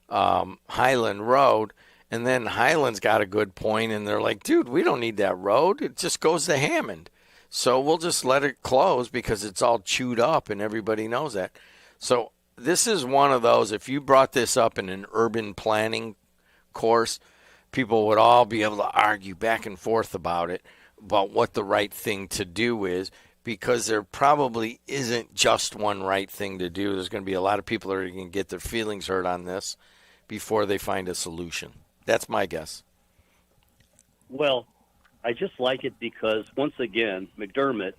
Highland Road, and then Highland's got a good point, and they're like, dude, we don't need that road. It just goes to Hammond. So we'll just let it close because it's all chewed up, and everybody knows that. So this is one of those, if you brought this up in an urban planning course, people would all be able to argue back and forth about it, about what the right thing to do is, because there probably isn't just one right thing to do. There's going to be a lot of people that are going to get their feelings hurt on this before they find a solution. That's my guess. Well, I just like it because, once again, McDermott,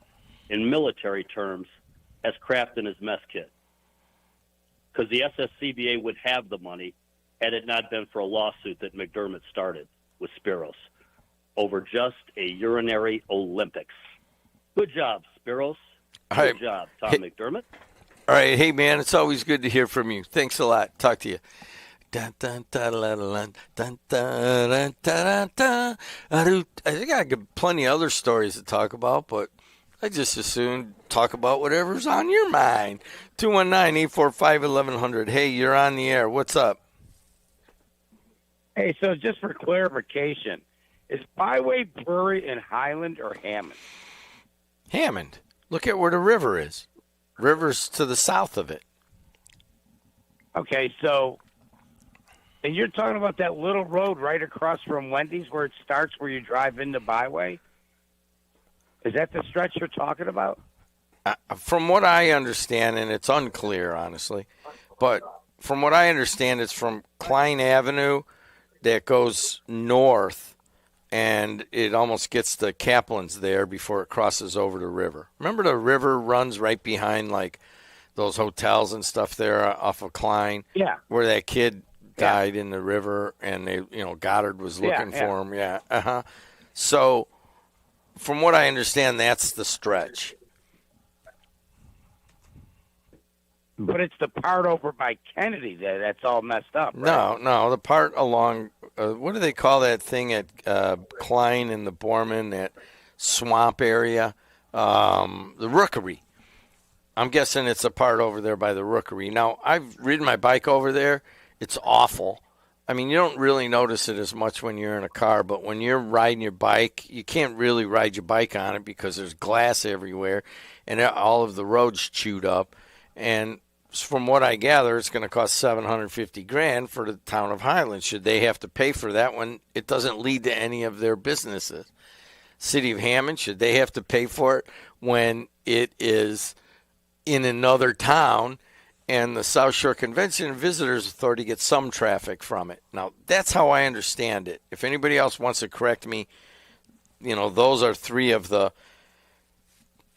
in military terms, has crap in his mess kit. because the SSCBA would have the money had it not been for a lawsuit that McDermott started with Spiros over just a urinary Olympics. Good job, Spiros. Good job, Tom McDermott. All right. Hey, man, it's always good to hear from you. Thanks a lot. Talk to you. I think I got plenty of other stories to talk about, but I just as soon talk about whatever's on your mind. 219-845-1100. Hey, you're on the air. What's up? Hey, so just for clarification, is Byway Brewery in Highland or Hammond? Hammond. Look at where the river is. River's to the south of it. Okay, so and you're talking about that little road right across from Wendy's where it starts, where you drive into Byway? Is that the stretch you're talking about? From what I understand, and it's unclear, honestly, but from what I understand, it's from Klein Avenue that goes north, and it almost gets to Kaplan's there before it crosses over the river. Remember the river runs right behind, like, those hotels and stuff there off of Klein? Yeah. Where that kid died in the river, and they, Goddard was looking for him. Yeah. Uh-huh. So, from what I understand, that's the stretch. But it's the part over by Kennedy that's all messed up, right? No, the part along, what do they call that thing at Klein and the Borman, that swamp area? The Rookery. I'm guessing it's a part over there by the Rookery. Now, I've ridden my bike over there. It's awful. I mean, you don't really notice it as much when you're in a car, but when you're riding your bike, you can't really ride your bike on it because there's glass everywhere and all of the roads chewed up. And from what I gather, it's going to cost $750,000 for the town of Highland. Should they have to pay for that when it doesn't lead to any of their businesses? City of Hammond, should they have to pay for it when it is in another town and the South Shore Convention and Visitors Authority gets some traffic from it? Now, that's how I understand it. If anybody else wants to correct me, those are three of the...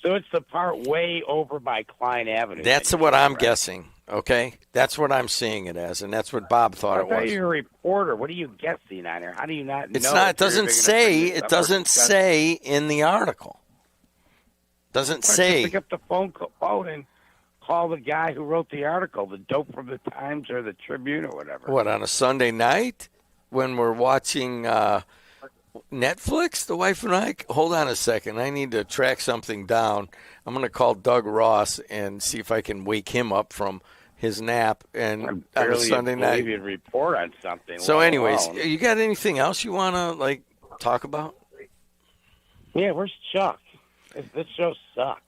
So it's the part way over by Klein Avenue. That's what I'm guessing, okay? That's what I'm seeing it as, and that's what Bob thought it was. I thought you were a reporter. What are you guessing on here? How do you not know? It's not. It doesn't say. It doesn't say in the article. Doesn't say. Pick up the phone and call the guy who wrote the article, the dope from the Times or the Tribune or whatever. What, on a Sunday night when we're watching Netflix, the wife and I? Hold on a second. I need to track something down. I'm going to call Doug Ross and see if I can wake him up from his nap and on a Sunday night. You'd report on something. So, anyways, you got anything else you want to talk about? Yeah, where's Chuck? This show sucks.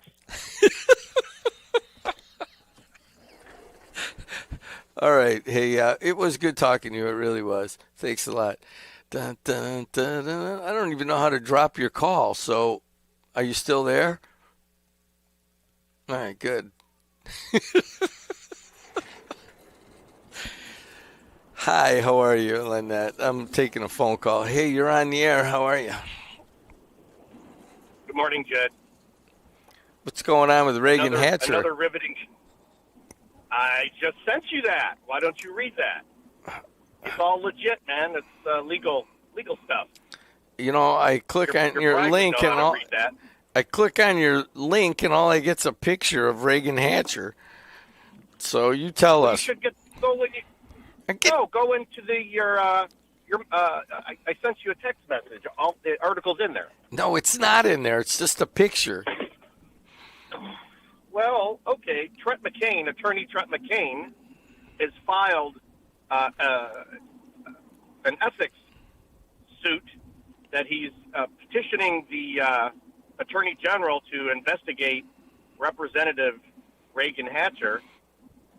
All right. Hey, it was good talking to you. It really was. Thanks a lot. Dun, dun, dun, dun. I don't even know how to drop your call. So, are you still there? All right, good. Hi, how are you, Lynette? I'm taking a phone call. Hey, you're on the air. How are you? Good morning, Jed. What's going on with Reagan Hatcher? Another riveting. I just sent you that. Why don't you read that? It's all legit, man. It's legal stuff. I click on your link and all. I click on your link and all I get's a picture of Reagan Hatcher. So you tell us. You should go into your. I sent you a text message. All the articles in there. No, it's not in there. It's just a picture. Well, okay. Attorney Trent McCain, has filed an ethics suit that he's petitioning the Attorney General to investigate Representative Reagan Hatcher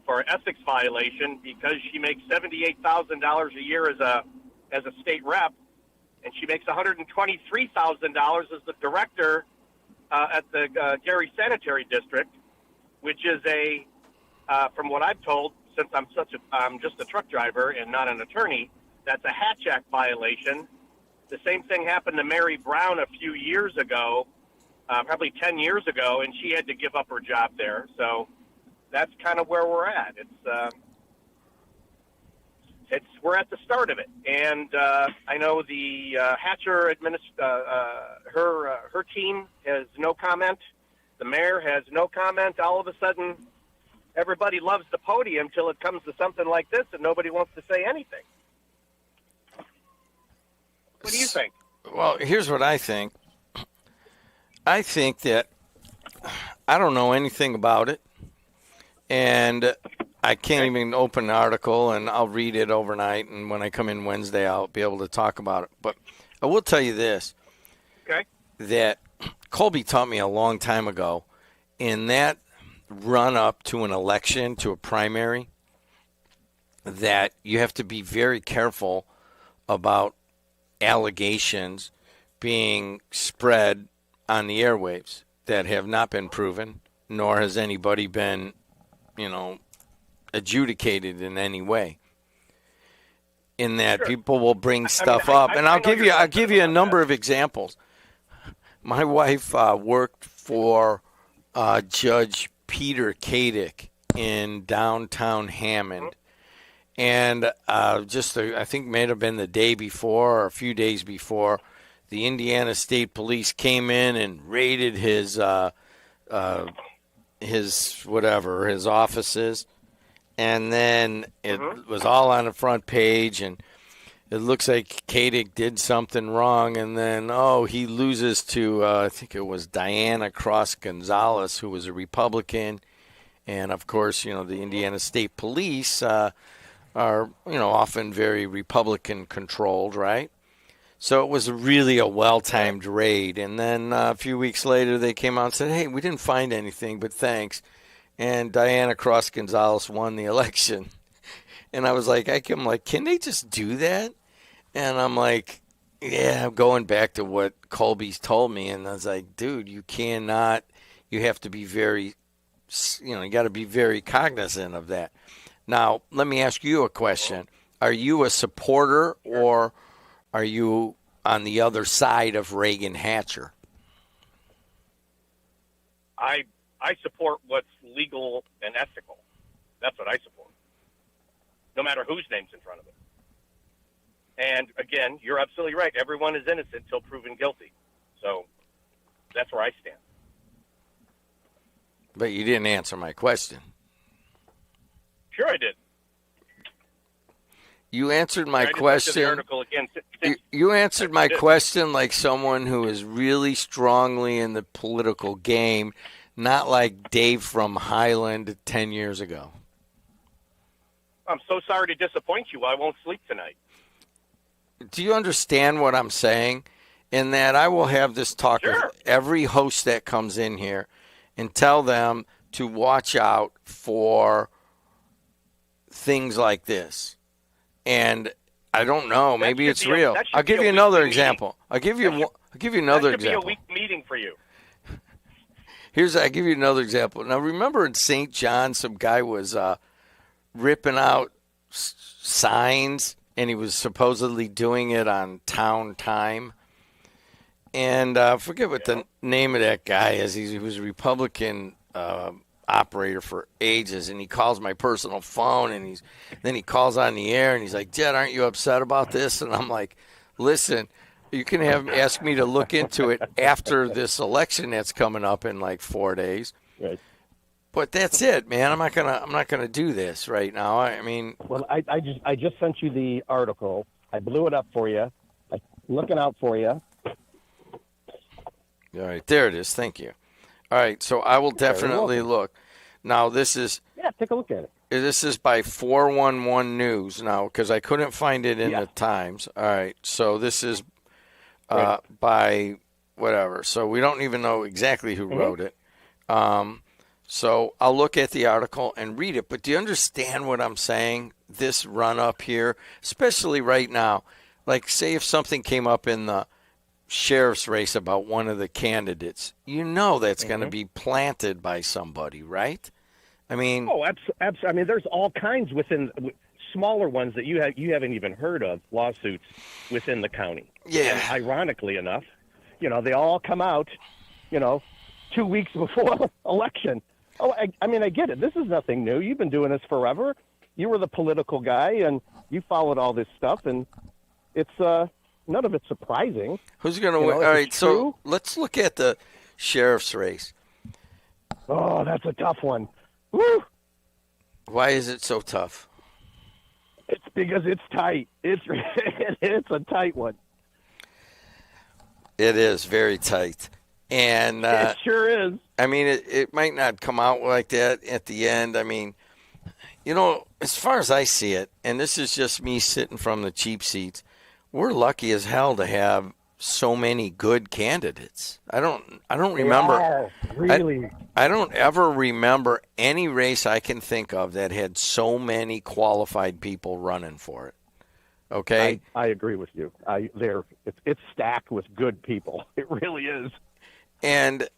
for ethics violation because she makes $78,000 a year as a state rep, and she makes $123,000 as the director at the Gary Sanitary District, which is from what I've told, since I'm just a truck driver and not an attorney, that's a Hatch Act violation. The same thing happened to Mary Brown a few years ago, probably 10 years ago, and she had to give up her job there. So that's kind of where we're at. We're at the start of it, and I know the Hatcher her team has no comment. The mayor has no comment. All of a sudden, everybody loves the podium till it comes to something like this, and nobody wants to say anything. What do you think? Well, here's what I think. I think that I don't know anything about it, and I can't even open the article, and I'll read it overnight, and when I come in Wednesday, I'll be able to talk about it. But I will tell you this, that Colby taught me a long time ago, in that run-up to an election, to a primary, that you have to be very careful about allegations being spread on the airwaves that have not been proven, nor has anybody been, adjudicated in any way. In that people will bring stuff up, and I'll give you a number of examples. My wife worked for Judge Peter Kadick in downtown Hammond, and I think may have been the day before or a few days before, the Indiana State Police came in and raided his offices, and then it was all on the front page, and it looks like Kadick did something wrong, and then he loses to I think it was Diana Cross Gonzalez, who was a Republican, and of course the Indiana State Police are often very Republican controlled, right? So it was really a well-timed raid. And then a few weeks later, they came out and said, hey, we didn't find anything, but thanks. And Diana Cross Gonzalez won the election. And I was like, can they just do that? And I'm like, yeah, I'm going back to what Colby's told me. And I was like, dude, you cannot, you have to be very, you got to be very cognizant of that. Now, let me ask you a question. Are you a supporter or are you on the other side of Reagan Hatcher? I support what's legal and ethical. That's what I support, no matter whose name's in front of it. And again, you're absolutely right. Everyone is innocent until proven guilty. So that's where I stand. But you didn't answer my question. Sure I did. You answered my question. You answered my question like someone who is really strongly in the political game, not like Dave from Highland 10 years ago. I'm so sorry to disappoint you. I won't sleep tonight. Do you understand what I'm saying? In that I will have this talk with every host that comes in here and tell them to watch out for things like this. And I don't know. Maybe it's real. I'll give you another example. I'll give you another example. That should be a weak meeting for you. I'll give you another example. Now, remember in St. John, some guy was ripping out signs, and he was supposedly doing it on town time. And I forget what the name of that guy is. He was a Republican operator for ages, and he calls my personal phone, and then he calls on the air, and he's like, Jed, aren't you upset about this? And I'm like, listen, you can ask me to look into it after this election that's coming up in like 4 days. Right. But that's it, man. I'm not gonna do this right now. I mean, well, I just sent you the article. I blew it up for you. I'm looking out for you. All right, there it is. Thank you. All right, so I will definitely look. Now, this is... Yeah, take a look at it. This is by 411 News now, because I couldn't find it in the Times. All right, so this is by whatever. So we don't even know exactly who wrote it. So I'll look at the article and read it. But do you understand what I'm saying? This run-up here, especially right now. Like, say if something came up in the sheriff's race about one of the candidates, that's going to be planted by somebody, right? I mean, absolutely. I mean, there's all kinds within smaller ones that you haven't even heard of, lawsuits within the county. Yeah. And ironically enough, they all come out, 2 weeks before election. Oh, I mean, I get it. This is nothing new. You've been doing this forever. You were the political guy, and you followed all this stuff, and it's none of it's surprising. Who's going to win? All right, so let's look at the sheriff's race. Oh, that's a tough one. Woo! Why is it so tough? It's because it's tight. It's a tight one. It is very tight. And it sure is. I mean, it might not come out like that at the end. I mean, you know, as far as I see it, and this is just me sitting from the cheap seats, we're lucky as hell to have so many good candidates. I don't remember. Really? I don't ever remember any race I can think of that had so many qualified people running for it. Okay? I agree with you. It's stacked with good people. It really is. And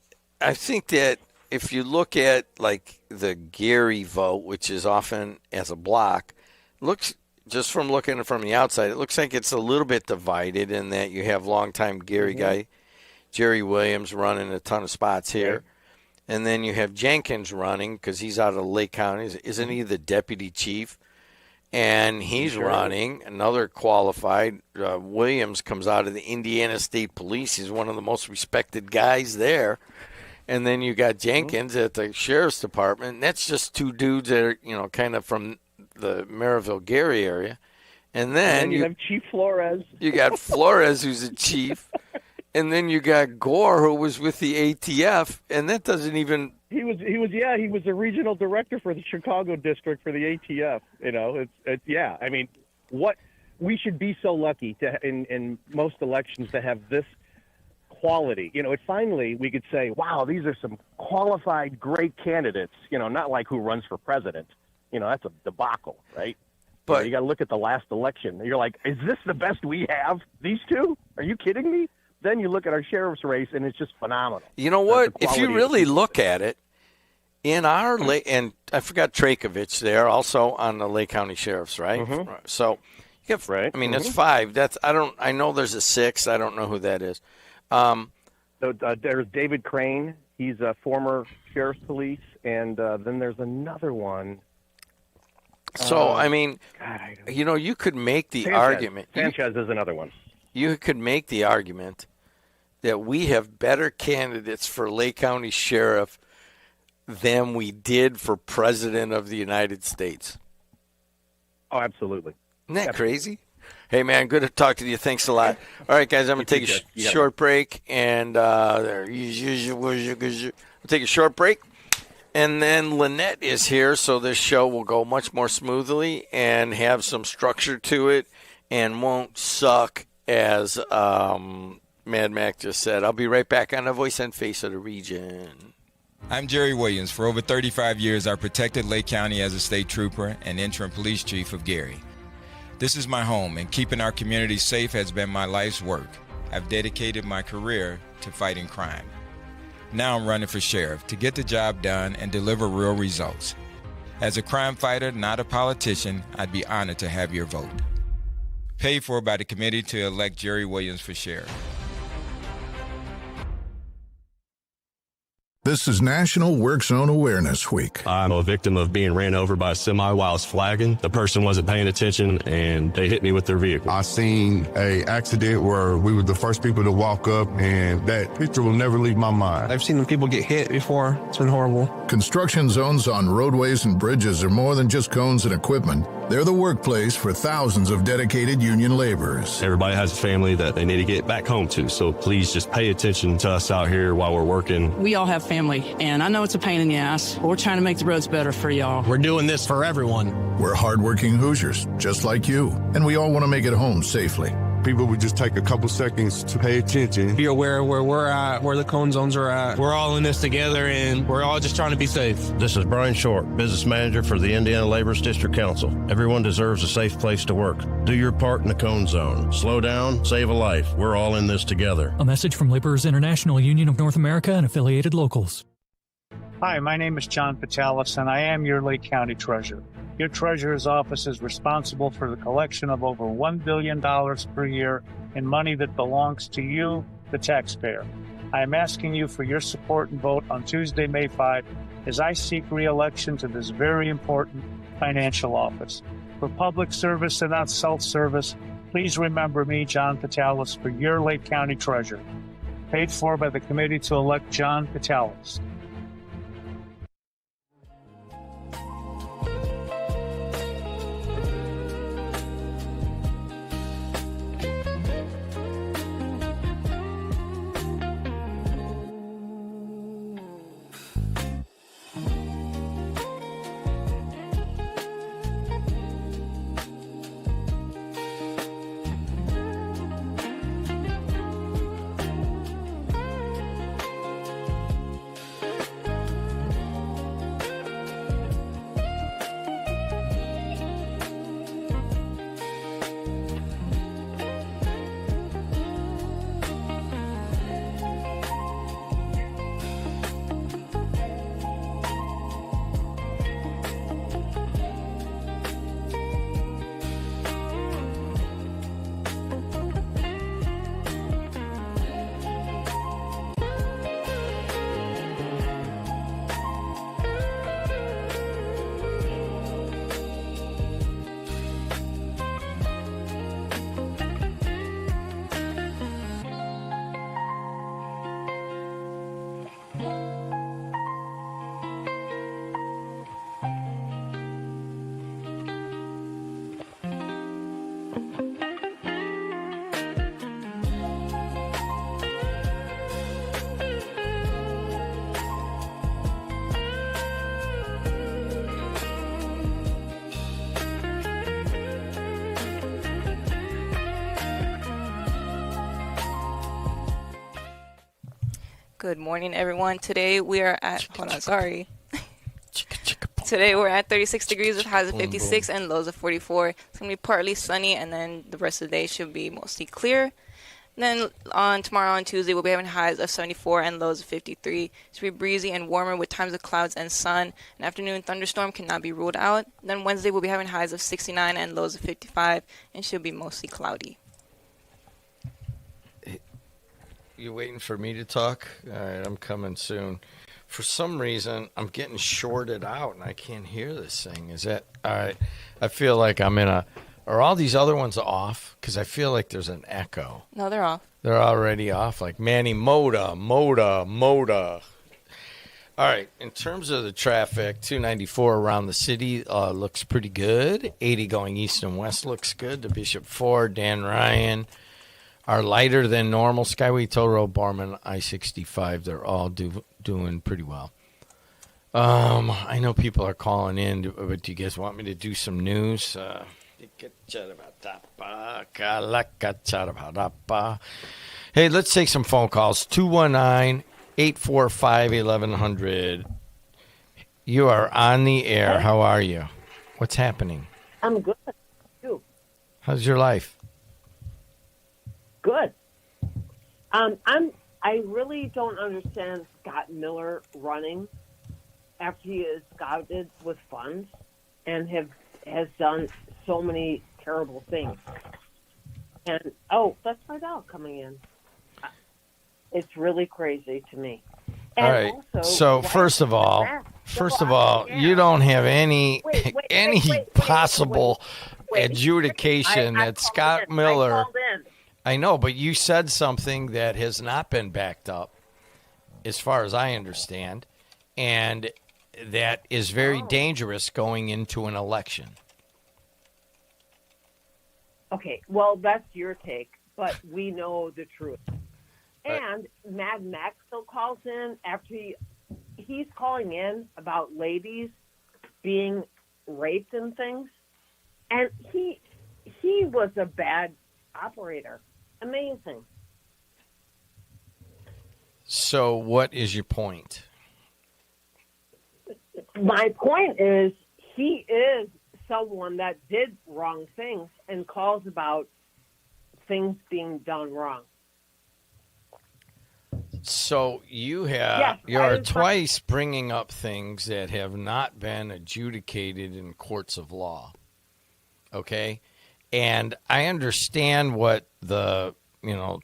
I think that if you look at like the Gary vote, which is often as a block, looks just from looking from the outside, it looks like it's a little bit divided in that you have longtime Gary guy, Jerry Williams, running a ton of spots here. And then you have Jenkins running because he's out of Lake County. Isn't he the deputy chief? And he's running, another qualified. Williams comes out of the Indiana State Police. He's one of the most respected guys there. And then you got Jenkins at the Sheriff's Department. And that's just two dudes that are, you know, kind of from the Maryville-Gary area. And then you have Chief Flores. You got Flores, who's a chief. And then you got Gore, who was with the ATF. And that doesn't even... He was the regional director for the Chicago district for the ATF. You know, it's I mean, we should be so lucky to in most elections to have this quality. You know, finally we could say, wow, these are some qualified, great candidates. You know, not like who runs for president. You know, that's a debacle, right? But you got to look at the last election. You're like, is this the best we have? These two? Are you kidding me? Then you look at our sheriff's race, and it's just phenomenal. You know what? If you really look at it, in our and I forgot Trakovich there, also on the Lake County Sheriff's, right? So, you have, I mean, that's 5. I know there's a 6. I don't know who that is. There's David Crane. He's a former sheriff's police, and then there's another one. So, I mean, you know, you could make the argument. Sanchez is another one. You could make the argument that we have better candidates for Lake County Sheriff than we did for President of the United States. Oh, absolutely. Isn't that crazy? Hey, man, good to talk to you. Thanks a lot. All right, guys, I'm going to take a short break. And we'll take a short break. And then Lynette is here, so this show will go much more smoothly and have some structure to it and won't suck, as Mad Mac just said. I'll be right back on the Voice and Face of the Region. I'm Jerry Williams. For over 35 years, I protected Lake County as a state trooper and interim police chief of Gary. This is my home, and keeping our community safe has been my life's work. I've dedicated my career to fighting crime. Now I'm running for sheriff to get the job done and deliver real results. As a crime fighter, not a politician, I'd be honored to have your vote. Paid for by the committee to elect Jerry Williams for sheriff. This is National Work Zone Awareness Week. I'm a victim of being ran over by a semi while I was flagging. The person wasn't paying attention and they hit me with their vehicle. I seen a accident where we were the first people to walk up, and that picture will never leave my mind. I've seen people get hit before. It's been horrible. Construction zones on roadways and bridges are more than just cones and equipment. They're the workplace for thousands of dedicated union laborers. Everybody has a family that they need to get back home to, so please just pay attention to us out here while we're working. We all have family, and I know it's a pain in the ass, but we're trying to make the roads better for y'all. We're doing this for everyone. We're hardworking Hoosiers, just like you, and we all want to make it home safely. People would just take a couple seconds to pay attention. Be aware of where we're at, where the cone zones are at. We're all in this together, and we're all just trying to be safe. This is Brian Short, Business Manager for the Indiana Laborers District Council. Everyone deserves a safe place to work. Do your part in the cone zone. Slow down, save a life. We're all in this together. A message from Laborers International Union of North America and affiliated locals. Hi, my name is John Patalis, and I am your Lake County Treasurer. Your Treasurer's Office is responsible for the collection of over $1 billion per year in money that belongs to you, the taxpayer. I am asking you for your support and vote on Tuesday, May 5 as I seek re-election to this very important financial office. For public service and not self-service, please remember me, John Patalis, for your Lake County Treasurer. Paid for by the committee to elect John Patalis. Good morning, everyone. Today we are at, Today we're at 36 degrees with highs of 56 and lows of 44. It's going to be partly sunny, and then the rest of the day should be mostly clear. Then tomorrow on Tuesday, we'll be having highs of 74 and lows of 53. It's going to be breezy and warmer with times of clouds and sun. An afternoon thunderstorm cannot be ruled out. Then Wednesday, we'll be having highs of 69 and lows of 55, and should be mostly cloudy. You waiting for me to talk? All right, I'm coming soon. For some reason, I'm getting shorted out, and I can't hear this thing. Is that all right? I feel like I'm in a. Are all these other ones off? Because I feel like there's an echo. No, they're off. They're already off. Like Manny Moda. All right. In terms of the traffic, 294 around the city looks pretty good. 80 going east and west looks good. To Bishop Ford, Dan Ryan. Are lighter than normal. Skyway Toll Road, Barman, I-65, they're all doing pretty well. I know people are calling in, but do you guys want me to do some news? Hey, let's take some phone calls. 219-845-1100. You are on the air. How are you? What's happening? I'm good. You? How's your life? Good. I really don't understand Scott Miller running after he is scouted with funds and has done so many terrible things. And that's my dog coming in. It's really crazy to me. And all right. Also, so first of all, you don't have any possible adjudication that Scott Miller. I know, but you said something that has not been backed up, as far as I understand, and that is very dangerous going into an election. Okay, well, that's your take, but we know the truth. And Mad Max still calls in after he's calling in about ladies being raped and things, and he was a bad operator. Amazing. So what is your point? My point is he is someone that did wrong things and calls about things being done wrong. So you're twice bringing up things that have not been adjudicated in courts of law. Okay? And I understand what the,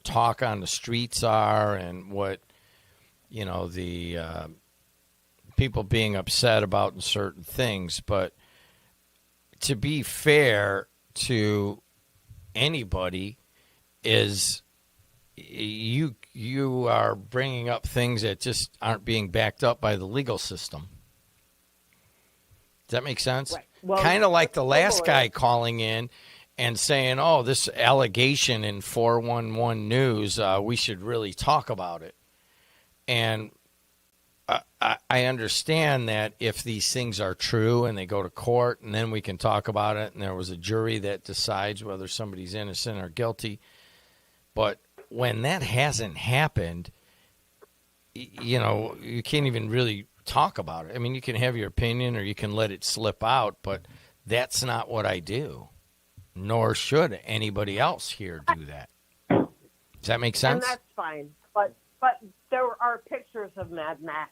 talk on the streets are and what, the people being upset about certain things, but to be fair to anybody is you are bringing up things that just aren't being backed up by the legal system. Does that make sense? Right. Well, kind of like the last guy calling in and saying, oh, this allegation in 411 News, we should really talk about it. And I understand that if these things are true and they go to court and then we can talk about it and there was a jury that decides whether somebody's innocent or guilty. But when that hasn't happened, you know, you can't even really talk about it. I mean, you can have your opinion or you can let it slip out, but that's not what I do. Nor should anybody else here do that. Does that make sense? And that's fine. But there are pictures of Mad Max.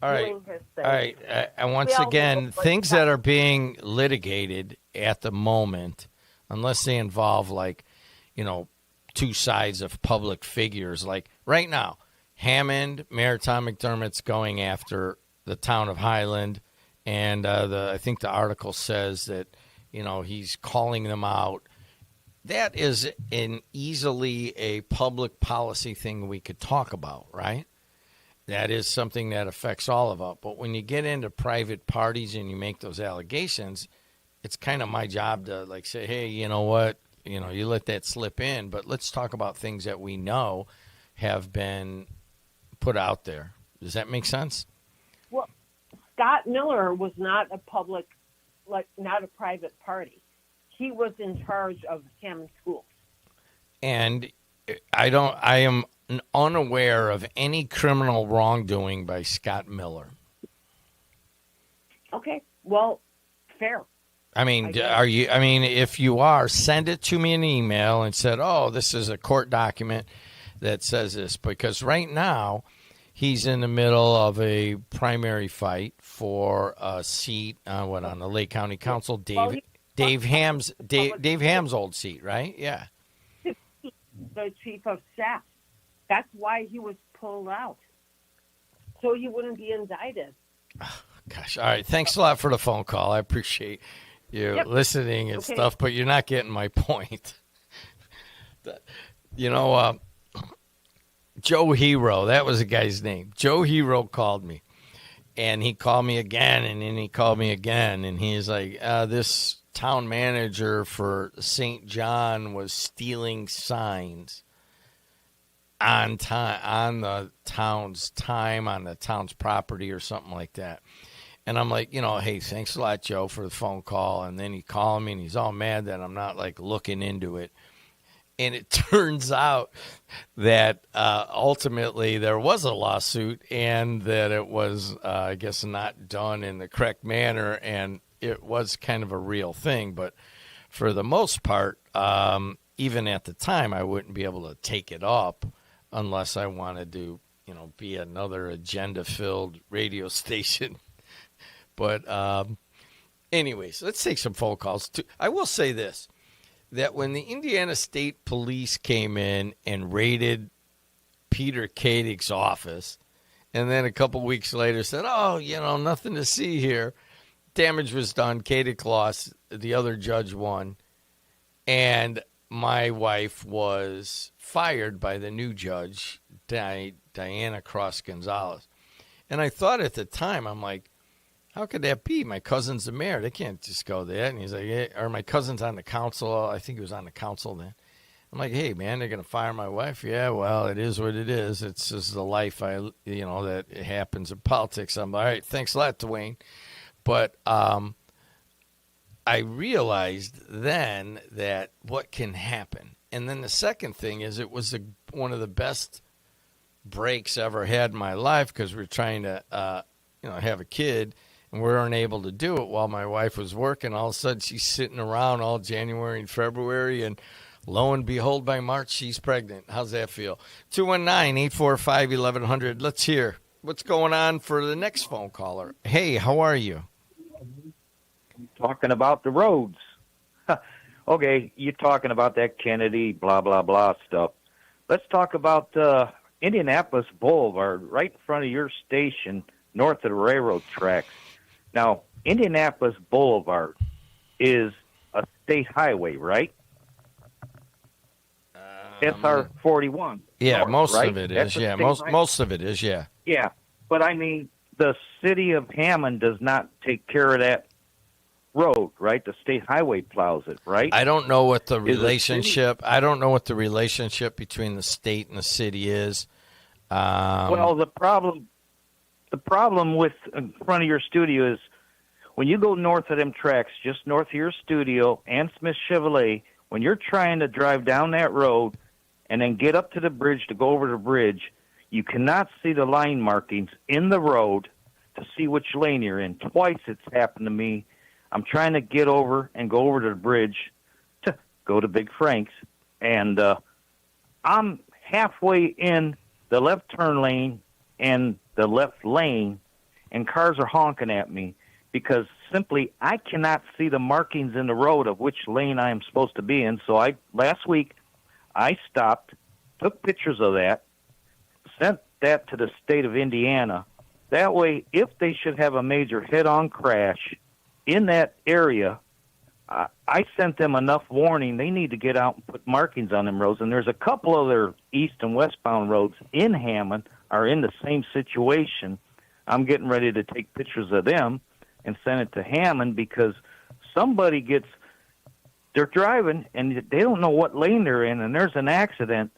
All right. Doing his thing. All right. And once again, things that are being litigated at the moment, unless they involve, like, you know, two sides of public figures, like right now, Hammond, Mayor Tom McDermott's going after the town of Highland, and I think the article says that, you know, he's calling them out. That is easily a public policy thing we could talk about, right? That is something that affects all of us. But when you get into private parties and you make those allegations, it's kind of my job to, like, say, hey, you know what? You know, you let that slip in, but let's talk about things that we know have been put out there. Does that make sense? Well, Scott Miller was not a public, not a private party. He was in charge of Hammond Schools. And I am unaware of any criminal wrongdoing by Scott Miller. Okay, well, fair. I mean, if you are, send it to me in an email and said, oh, this is a court document that says this. Because right now, he's in the middle of a primary fight for a seat on the Lake County Council. Dave Ham's old seat, right? Yeah. The chief of staff. That's why he was pulled out. So he wouldn't be indicted. Oh, gosh. All right. Thanks a lot for the phone call. I appreciate you listening and stuff, but you're not getting my point. You know, Joe Hero, that was the guy's name. Joe Hero called me, and he called me again, and then he called me again, and he's like, this town manager for St. John was stealing signs on the town's time, on the town's property or something like that. And I'm like, you know, hey, thanks a lot, Joe, for the phone call. And then he called me, and he's all mad that I'm not, like, looking into it. And it turns out that ultimately there was a lawsuit and that it was, I guess, not done in the correct manner, and it was kind of a real thing. But for the most part, even at the time, I wouldn't be able to take it up unless I wanted to, you know, be another agenda-filled radio station. But anyways, let's take some phone calls. I will say this, that when the Indiana State Police came in and raided Peter Kadig's office, and then a couple weeks later said, oh, you know, nothing to see here, damage was done, Kadig lost, the other judge won, and my wife was fired by the new judge, Diana Cross Gonzalez. And I thought at the time, I'm like, how could that be? My cousin's the mayor. They can't just go there. And he's like, hey, or my cousin's on the council. I think he was on the council then. I'm like, hey, man, they're going to fire my wife? Yeah, well, it is what it is. It's just the life, that it happens in politics. I'm like, all right, thanks a lot, Dwayne. But I realized then that what can happen. And then the second thing is it was one of the best breaks I ever had in my life because we're trying to, have a kid. And we weren't able to do it while my wife was working. All of a sudden, she's sitting around all January and February, and lo and behold, by March, she's pregnant. How's that feel? 219-845-1100. Let's hear what's going on for the next phone caller. Hey, how are you? Talking about the roads. Okay, you're talking about that Kennedy, blah, blah, blah stuff. Let's talk about Indianapolis Boulevard right in front of your station. north of the railroad tracks. Now, Indianapolis Boulevard is a state highway, right? SR 41. Yeah, north, most right? of it That's is. a Yeah, state highway. most of it is. Yeah. Yeah, but I mean, the city of Hammond does not take care of that road, right? The state highway plows it, right? I don't know what the Is the city- relationship. I don't know what the relationship between the state and the city is. Well, the problem with in front of your studio is when you go north of them tracks, just north of your studio and Smith Chevrolet, when you're trying to drive down that road and then get up to the bridge to go over the bridge, you cannot see the line markings in the road to see which lane you're in. Twice it's happened to me. I'm trying to get over and go over to the bridge to go to Big Frank's, and I'm halfway in the left turn lane and the left lane, and cars are honking at me because simply I cannot see the markings in the road of which lane I am supposed to be in. So last week I stopped, took pictures of that, sent that to the state of Indiana. That way, if they should have a major head-on crash in that area, I sent them enough warning. They need to get out and put markings on them roads. And there's a couple other east and westbound roads in Hammond are in the same situation. I'm getting ready to take pictures of them and send it to Hammond because somebody they're driving and they don't know what lane they're in, and there's an accident.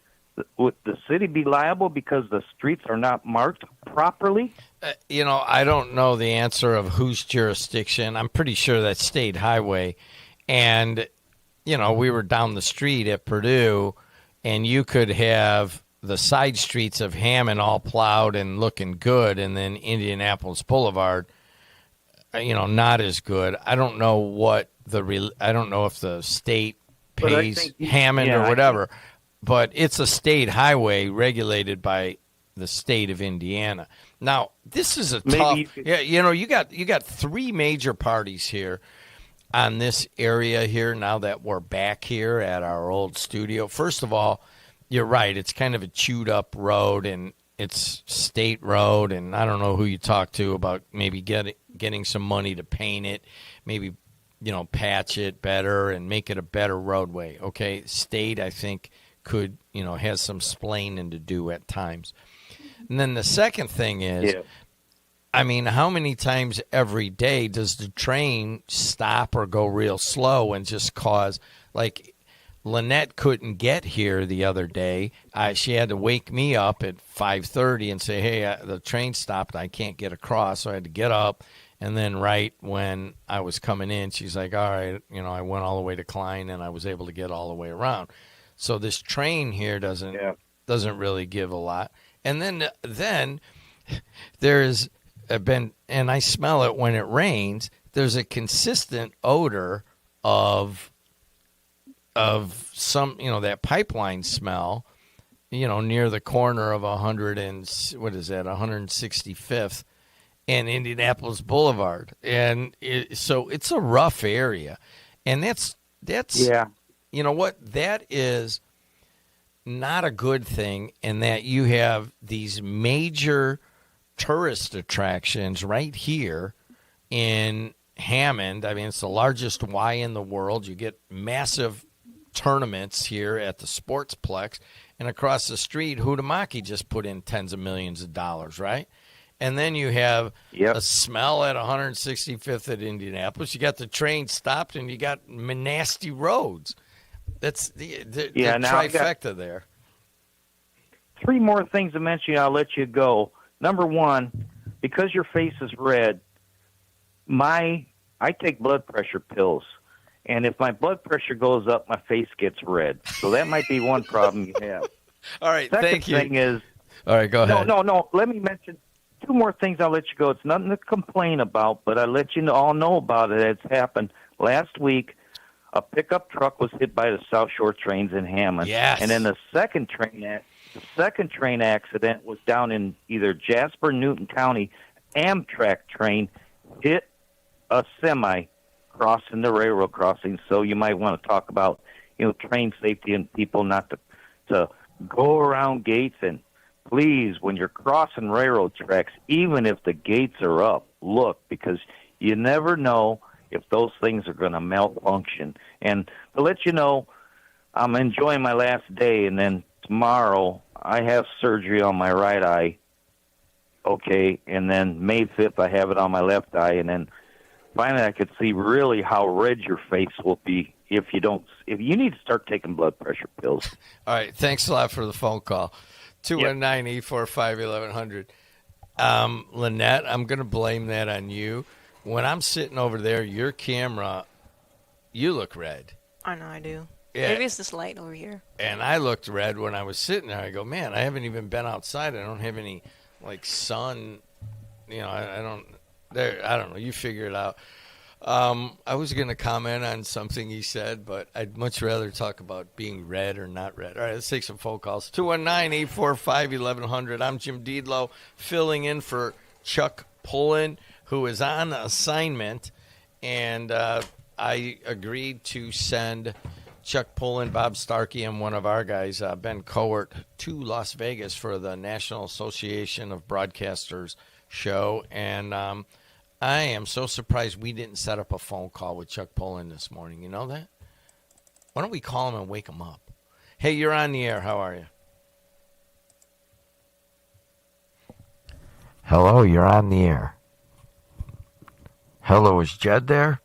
Would the city be liable because the streets are not marked properly? I don't know the answer of whose jurisdiction. I'm pretty sure that's state highway. And, we were down the street at Purdue, and you could have the side streets of Hammond all plowed and looking good, and then Indianapolis Boulevard, not as good. I don't know what I don't know if the state pays Hammond or whatever, but it's a state highway regulated by the state of Indiana. Now, this is a tough. You got three major parties here on this area here now that we're back here at our old studio. First of all, you're right. It's kind of a chewed up road, and it's state road, and I don't know who you talk to about maybe getting some money to paint it, maybe, patch it better and make it a better roadway. Okay. State, I think, could, has some splaining to do at times. And then the second thing is, how many times every day does the train stop or go real slow and just cause, like, Lynette couldn't get here the other day. She had to wake me up at 5:30 and say, hey, the train stopped. I can't get across. So I had to get up. And then right when I was coming in, she's like, all right, I went all the way to Klein and I was able to get all the way around. So this train here doesn't really give a lot. And then there's been, and I smell it when it rains, there's a consistent odor of some, that pipeline smell, near the corner of 165th and Indianapolis Boulevard. And so it's a rough area. And that's you know what? That is not a good thing in that you have these major tourist attractions right here in Hammond. I mean, it's the largest Y in the world. You get massive tournaments here at the Sportsplex. And across the street, Hutamaki just put in tens of millions of dollars, right? And then you have a smell at 165th at Indianapolis. You got the train stopped, and you got nasty roads. That's the trifecta there. Three more things to mention. I'll let you go. Number one, because your face is red, I take blood pressure pills. And if my blood pressure goes up, my face gets red. So that might be one problem you have. All right, thank you. Second thing is... All right, go ahead. No. Let me mention two more things. I'll let you go. It's nothing to complain about, but I'll let you all know about it. It's happened. Last week, a pickup truck was hit by the South Shore trains in Hammond. Yes. And then the second train accident was down in either Jasper, Newton County. Amtrak train hit a semi crossing the railroad crossing. So you might want to talk about, train safety and people not to go around gates and please, when you're crossing railroad tracks, even if the gates are up, look, because you never know if those things are going to malfunction. And to let you know, I'm enjoying my last day, and then tomorrow I have surgery on my right eye. Okay, and then May 5th I have it on my left eye, and then finally I could see really how red your face will be if you need to start taking blood pressure pills. All right, thanks a lot for the phone call. 219-845-1100. Lynette, I'm going to blame that on you. When I'm sitting over there, your camera, you look red. I know I do. Yeah. Maybe it's this light over here. And I looked red when I was sitting there. I go, man, I haven't even been outside. I don't have any, sun. I don't know. You figure it out. I was going to comment on something he said, but I'd much rather talk about being red or not red. All right, let's take some phone calls. 219-845-1100. I'm Jim Deedlow, filling in for Chuck Pullen, who is on assignment. And I agreed to send Chuck Pullen, Bob Starkey, and one of our guys, Ben Cowart, to Las Vegas for the National Association of Broadcasters show. And I am so surprised we didn't set up a phone call with Chuck Pullen this morning. You know that? Why don't we call him and wake him up? Hey, you're on the air. How are you? Hello, you're on the air. Hello, is Jed there?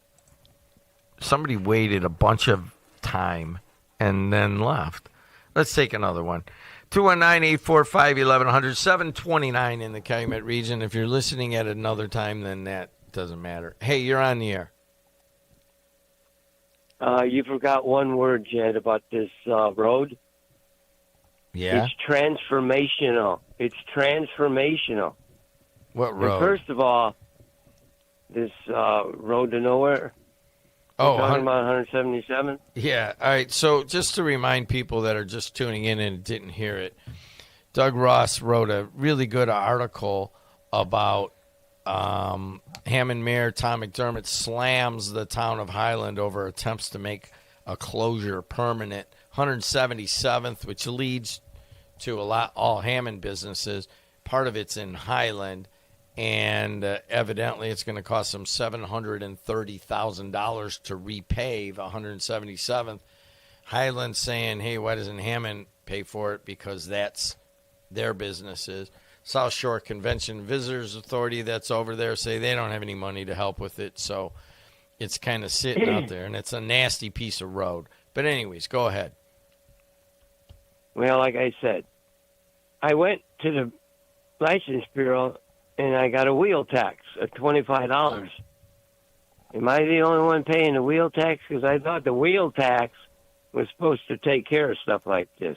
Somebody waited a bunch of time and then left. Let's take another one. 219-845-1100, 729 in the Calumet region. If you're listening at another time, then that doesn't matter. Hey, you're on the air. You forgot one word, Jed, about this road. Yeah? It's transformational. It's transformational. What road? And first of all, this road to nowhere. Oh, talking about 177? Yeah. All right. So just to remind people that are just tuning in and didn't hear it, Doug Ross wrote a really good article about Hammond Mayor Tom McDermott slams the town of Highland over attempts to make a closure permanent. 177th, which leads to all Hammond businesses. Part of it's in Highland. And evidently it's going to cost them $730,000 to repave 177th. Highland saying, hey, why doesn't Hammond pay for it? Because that's their businesses. South Shore Convention Visitors Authority that's over there say they don't have any money to help with it. So it's kind of sitting out there, and it's a nasty piece of road. But anyways, go ahead. Well, like I said, I went to the License Bureau and I got a wheel tax of $25. Am I the only one paying the wheel tax? Because I thought the wheel tax was supposed to take care of stuff like this.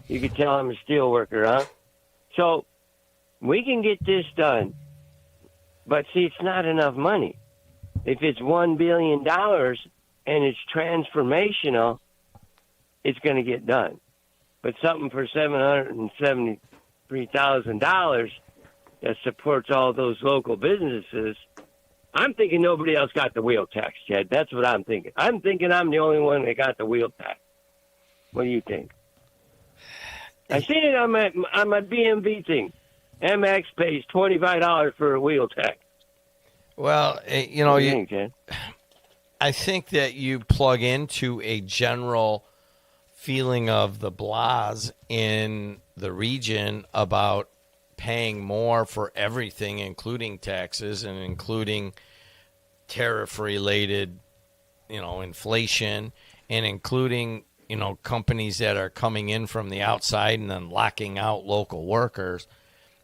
You could tell I'm a steel worker, huh? So we can get this done. But see, it's not enough money. If it's $1 billion and it's transformational, it's going to get done. But something for $773,000 that supports all those local businesses, I'm thinking nobody else got the wheel tax, Jed. That's what I'm thinking. I'm thinking I'm the only one that got the wheel tax. What do you think? I seen it on my BMV thing. MX pays $25 for a wheel tax. Well, I think that you plug into a general feeling of the blahs in the region about paying more for everything, including taxes and including tariff-related, inflation, and including, companies that are coming in from the outside and then locking out local workers.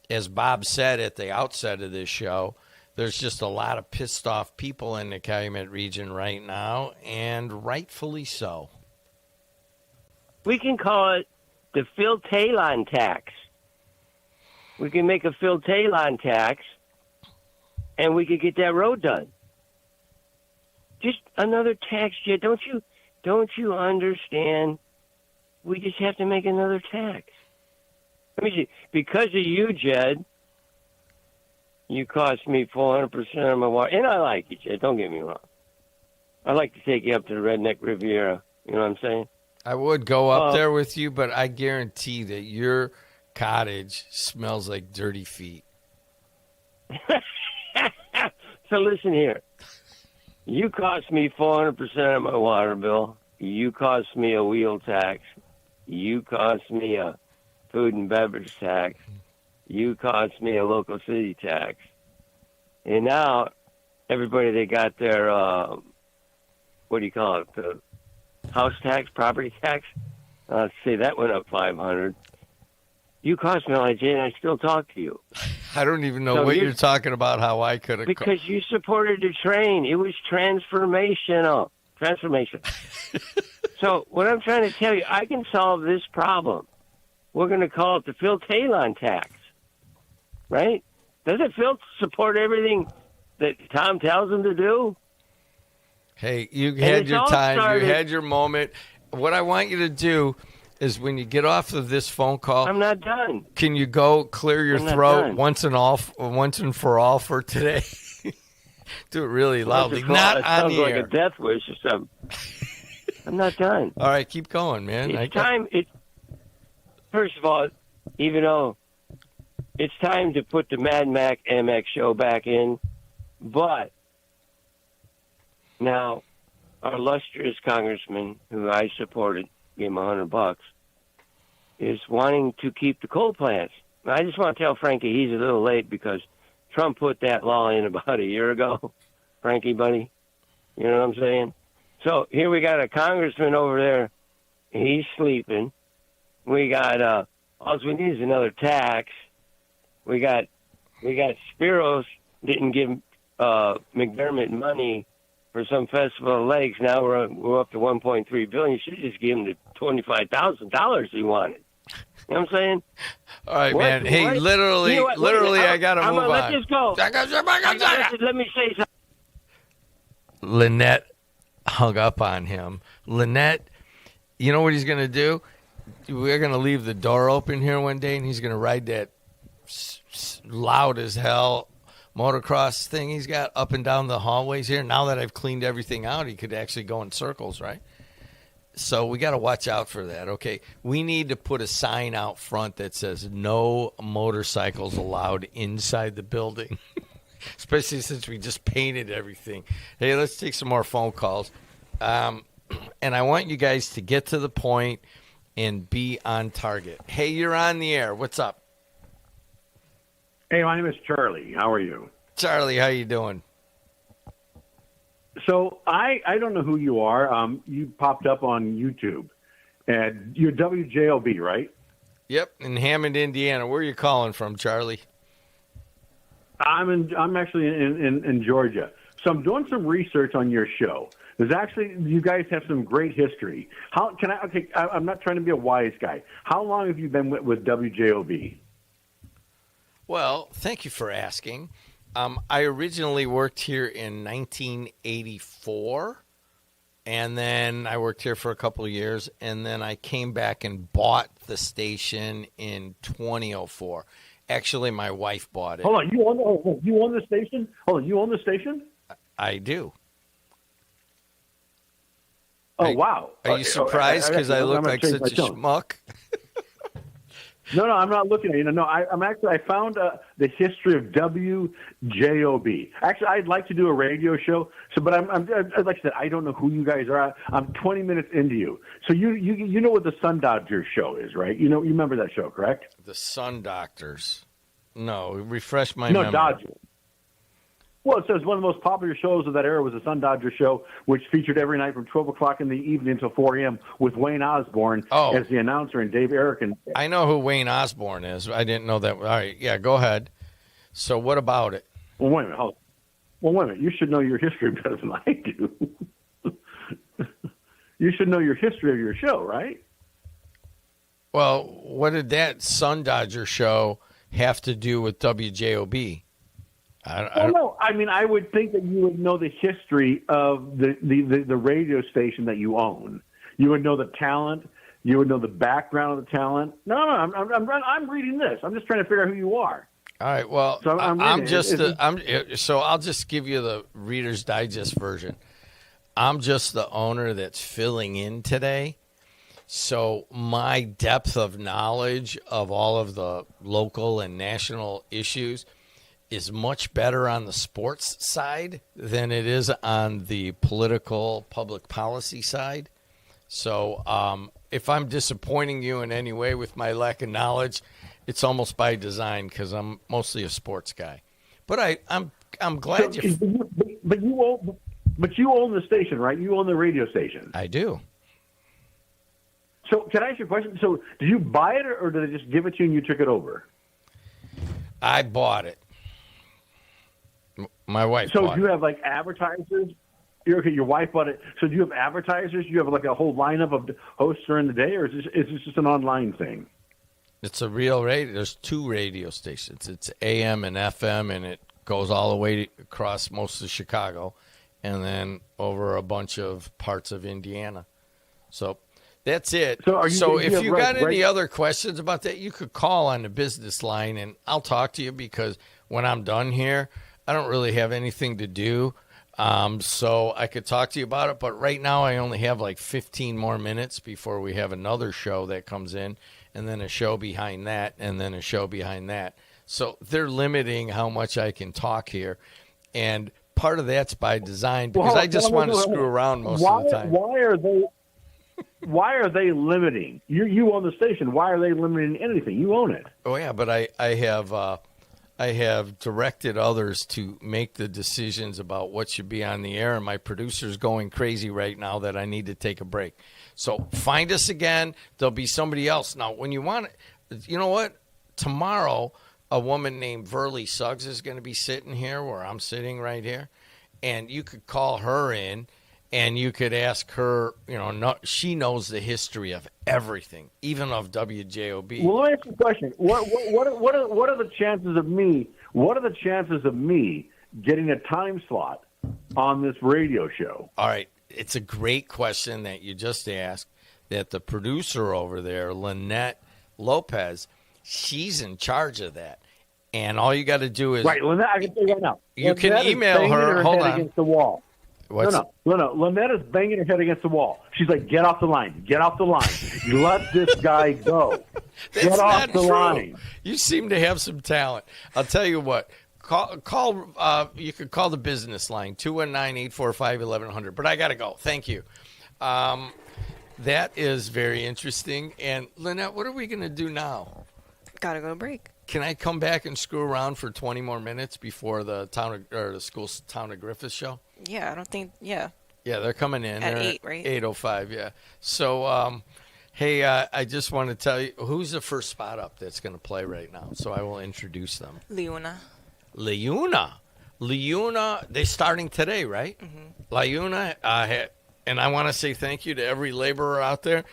As Bob said at the outset of this show, there's just a lot of pissed off people in the Calumet region right now, and rightfully so. We can call it the Phil Talon tax. We can make a Phil Talon tax, and we could get that road done. Just another tax, Jed. Don't you understand? We just have to make another tax. Let me see. Because of you, Jed, you cost me 400% of my water. And I like you, Jed. Don't get me wrong. I like to take you up to the Redneck Riviera. You know what I'm saying? I would go up there with you, but I guarantee that your cottage smells like dirty feet. So listen here. You cost me 400% of my water bill. You cost me a wheel tax. You cost me a food and beverage tax. You cost me a local city tax. And now everybody, they got their, what do you call it, the house tax, property tax? Let's say that went up 500. You cost me like Jay, and I still talk to you. I don't even know what you're talking about, how I could have... Because you supported the train. It was transformational. Transformation. So what I'm trying to tell you, I can solve this problem. We're going to call it the Phil Talon tax. Right? Doesn't Phil support everything that Tom tells him to do? Hey, you had your time. You had your moment. What I want you to do is when you get off of this phone call... I'm not done. Can you go clear your throat once and for all for today? Do it really loudly. Not on the air. Sounds like a death wish or something. I'm not done. All right, keep going, man. It's time. First of all, even though it's time to put the Mad Mac MX show back in, but now our illustrious congressman, who I supported, gave him $100, is wanting to keep the coal plants. Now, I just want to tell Frankie he's a little late because Trump put that law in about a year ago. Frankie, buddy, you know what I'm saying? So here we got a congressman over there. He's sleeping. We got all we need is another tax. We got Spiros didn't give McDermott money for some Festival of Lakes. Now we're up to $1.3 billion. You should just give him the $25,000 he wanted. You know what I'm saying? All right, man. Hey, literally, I got to move on. Let this go. Let me say something. Lynette hung up on him. Lynette, you know what he's going to do? We're going to leave the door open here one day, and he's going to ride that loud as hell motocross thing he's got up and down the hallways here. Now that I've cleaned everything out, he could actually go in circles, right? So we got to watch out for that, okay? We need to put a sign out front that says no motorcycles allowed inside the building, especially since we just painted everything. Hey, let's take some more phone calls. And I want you guys to get to the point and be on target. Hey, you're on the air. What's up? Hey, my name is Charlie. How are you? Charlie, how you doing? So I don't know who you are. You popped up on YouTube, and you're WJOB, right? Yep, in Hammond, Indiana. Where are you calling from, Charlie? I'm actually in Georgia. So I'm doing some research on your show. There's actually, you guys have some great history. I'm not trying to be a wise guy. How long have you been with WJOB? Well, thank you for asking. I originally worked here in 1984, and then I worked here for a couple of years, and then I came back and bought the station in 2004. Actually, my wife bought it. Hold on, you own the station? Hold on, you own the station? I do. Oh, wow. Are you surprised because I look like such a schmuck? No, I'm not looking at you. No, I found the history of WJOB. Actually, I'd like to do a radio show. But I'm like I said, I don't know who you guys are. I'm 20 minutes into you. So you know what the Sun Dodgers show is, right? You remember that show, correct? The Sun Doctors. No, refresh my memory. No, Dodgers. Well, it says one of the most popular shows of that era was the Sun Dodgers show, which featured every night from 12 o'clock in the evening until 4 a.m. with Wayne Osborne as the announcer and Dave Erickson. I know who Wayne Osborne is. I didn't know that. All right, yeah, go ahead. So what about it? Well, wait a minute. You should know your history better than I do. You should know your history of your show, right? Well, what did that Sun Dodger show have to do with WJOB? No. I mean, I would think that you would know the history of the radio station that you own. You would know the talent. You would know the background of the talent. No, I'm reading this. I'm just trying to figure out who you are. All right. Well, so I'll just give you the Reader's Digest version. I'm just the owner that's filling in today. So my depth of knowledge of all of the local and national issues is much better on the sports side than it is on the political public policy side. So if I'm disappointing you in any way with my lack of knowledge, it's almost by design because I'm mostly a sports guy. But I'm glad But you own the station, right? You own the radio station. I do. So can I ask you a question? So did you buy it, or did they just give it to you and you took it over? I bought it. My wife So bought do you it. have like advertisers? Your wife bought it. So do you have advertisers? Do you have like a whole lineup of hosts during the day, or is this just an online thing? It's a real radio. There's 2 radio stations. It's AM and FM, and it goes all the way across most of Chicago and then over a bunch of parts of Indiana. So that's it. So if you got any other questions about that, you could call on the business line, and I'll talk to you because when I'm done here, I don't really have anything to do. So I could talk to you about it, but right now I only have like 15 more minutes before we have another show that comes in, and then a show behind that, and then a show behind that. So they're limiting how much I can talk here, and part of that's by design because I just want to screw around most of the time. Why are they limiting? You own the station. Why are they limiting anything? You own it. Oh yeah, but I have directed others to make the decisions about what should be on the air, and my producer's going crazy right now that I need to take a break. So find us again. There'll be somebody else. Now, when you want – you know what? Tomorrow, a woman named Verly Suggs is going to be sitting here where I'm sitting right here, and you could call her in, and you could ask her, she knows the history of everything, even of WJOB. Well, let me ask you a question. What are the chances of me? What are the chances of me getting a time slot on this radio show? All right, it's a great question that you just asked. That the producer over there, Lynette Lopez, she's in charge of that, and all you got to do is Lynette. I can tell you right now. You can email her. Hold on. Against the wall. No. Lynette is banging her head against the wall. She's like, "Get off the line! Get off the line! Let this guy go! Get off the line!" You seem to have some talent. I'll tell you what. Call. You could call the business line 219-845-1100. But I got to go. Thank you. That is very interesting. And Lynette, what are we going to do now? Gotta go to break. Can I come back and screw around for 20 more minutes before the school Town of Griffith show? Yeah, I don't think. Yeah. Yeah, they're coming in. At they're 8, right? 8:05. Yeah. So, hey, I just want to tell you who's the first spot up that's going to play right now. So I will introduce them. Liuna. They're starting today, right? Mm-hmm. Liuna, and I want to say thank you to every laborer out there.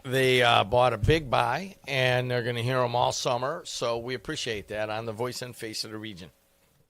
They bought a big buy, and they're going to hear them all summer. So we appreciate that on the Voice and Face of the Region.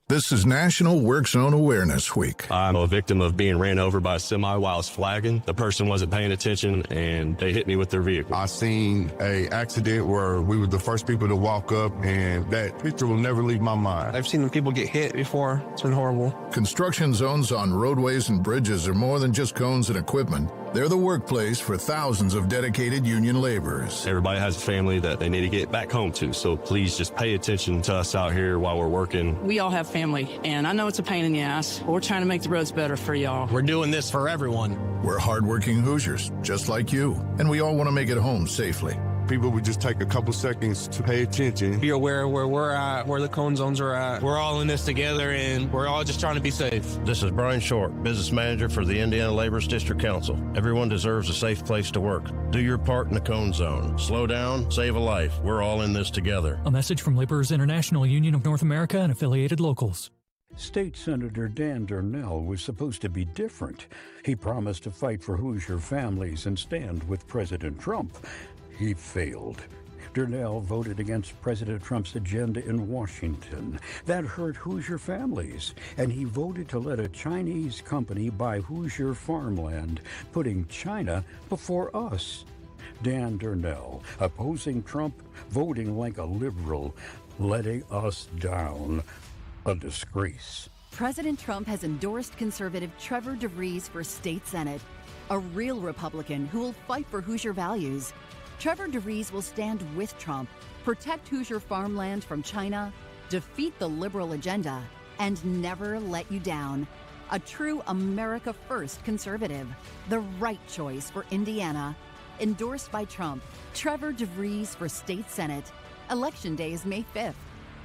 This is National Work Zone Awareness Week. I'm a victim of being ran over by a semi while I was flagging. The person wasn't paying attention, and they hit me with their vehicle. I seen a accident where we were the first people to walk up, and that picture will never leave my mind. I've seen people get hit before. It's been horrible. Construction zones on roadways and bridges are more than just cones and equipment. They're the workplace for thousands of dedicated union laborers. Everybody has a family that they need to get back home to, so please just pay attention to us out here while we're working. We all have family, and I know it's a pain in the ass, but we're trying to make the roads better for y'all. We're doing this for everyone. We're hardworking Hoosiers, just like you, and we all want to make it home safely. People would just take a couple seconds to pay attention. Be aware of where we're at, where the cone zones are at. We're all in this together, and we're all just trying to be safe. This is Brian Short, business manager for the Indiana Laborers District Council. Everyone deserves a safe place to work. Do your part in the cone zone. Slow down, save a life. We're all in this together. A message from Laborers International Union of North America and affiliated locals. State Senator Dan Durnell was supposed to be different. He promised to fight for Hoosier families and stand with President Trump. He failed. Durnell voted against President Trump's agenda in Washington. That hurt Hoosier families, and he voted to let a Chinese company buy Hoosier farmland, putting China before us. Dan Durnell, opposing Trump, voting like a liberal, letting us down. A disgrace. President Trump has endorsed conservative Trevor DeVries for state Senate. a real Republican who will fight for Hoosier values. Trevor DeVries will stand with Trump, protect Hoosier farmland from China, defeat the liberal agenda, and never let you down. A true America First conservative. The right choice for Indiana. Endorsed by Trump, Trevor DeVries for State Senate. Election Day is May 5th.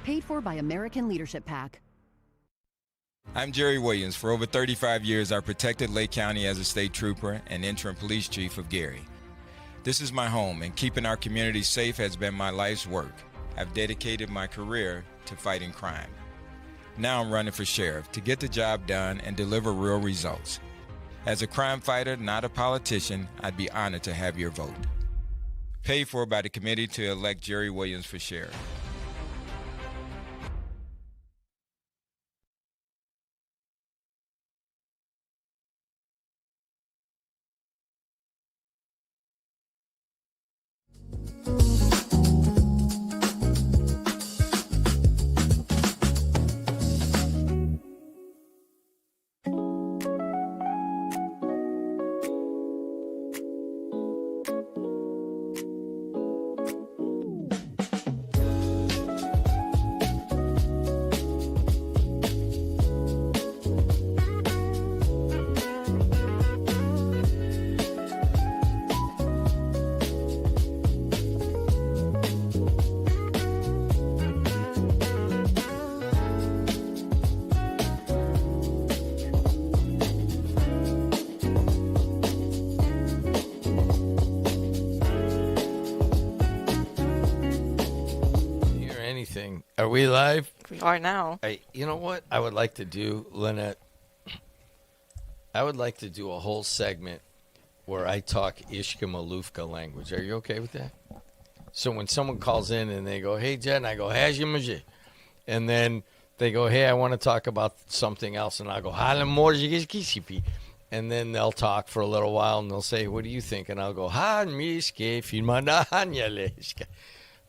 Paid for by American Leadership PAC. I'm Jerry Williams. For over 35 years, I protected Lake County as a state trooper and interim police chief of Gary. This is my home, and keeping our community safe has been my life's work. I've dedicated my career to fighting crime. Now I'm running for sheriff to get the job done and deliver real results. As a crime fighter, not a politician, I'd be honored to have your vote. Paid for by the committee to elect Jerry Williams for sheriff. Are we live? We are now. Hey, you know what I would like to do, Lynette? I would like to do a whole segment where I talk Ishka-Malufka language. Are you okay with that? So when someone calls in and they go, hey, Jen, I go, Hajimajit. And then they go, hey, I want to talk about something else. And I go, and then they'll talk for a little while and they'll say, what do you think? And I'll go, what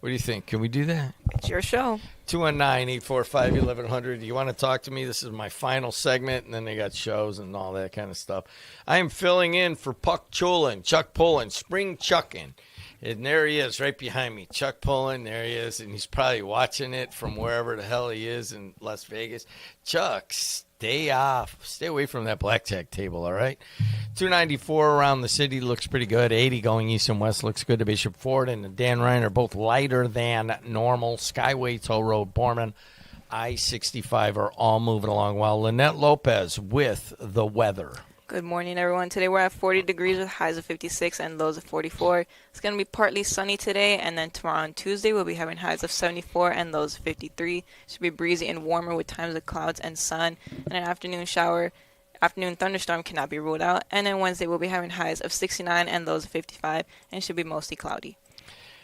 do you think? Can we do that? It's your show. 219-845-1100. You want to talk to me? This is my final segment, and then they got shows and all that kind of stuff. I am filling in for Puck Chulin, Chuck Pullen, Spring Chuckin'. And there he is right behind me. Chuck Pullen, there he is, and he's probably watching it from wherever the hell he is in Las Vegas. Chuck, stay off. Stay away from that blackjack table, all right? 294 around the city looks pretty good. 80 going east and west looks good to Bishop Ford and the Dan Ryan are both lighter than normal. Skyway, Toll Road, Borman, I-65 are all moving along well. Lynette Lopez with the weather. Good morning, everyone. Today we're at 40 degrees with highs of 56 and lows of 44. It's going to be partly sunny today, and then tomorrow on Tuesday we'll be having highs of 74 and lows of 53. Should be breezy and warmer with times of clouds and sun, and an afternoon thunderstorm cannot be ruled out. And then Wednesday we'll be having highs of 69 and lows of 55, and it should be mostly cloudy.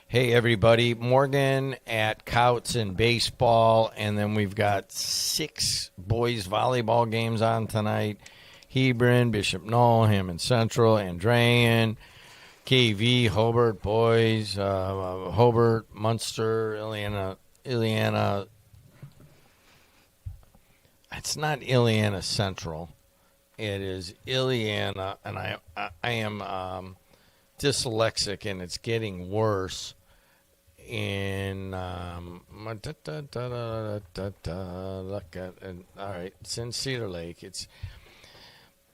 Hey, everybody. Morgan at Couts in baseball, and then we've got 6 boys volleyball games on tonight. Hebron, Bishop Knoll, Hammond Central, Andrean, KV, Hobart boys, Hobart, Munster, Ileana. It's not Ileana Central. It is Ileana, and I am dyslexic, and it's getting worse. In all right, it's in Cedar Lake. It's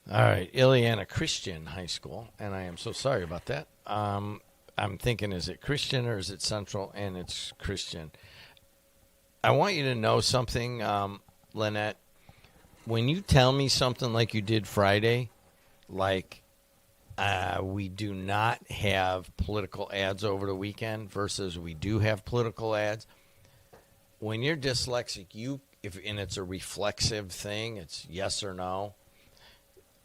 all right, Ileana Christian High School, and I am so sorry about that. I'm thinking, is it Christian or is it Central? And it's Christian. I want you to know something, Lynette. When you tell me something like you did Friday, like we do not have political ads over the weekend versus we do have political ads, when you're dyslexic, and it's a reflexive thing, it's yes or no,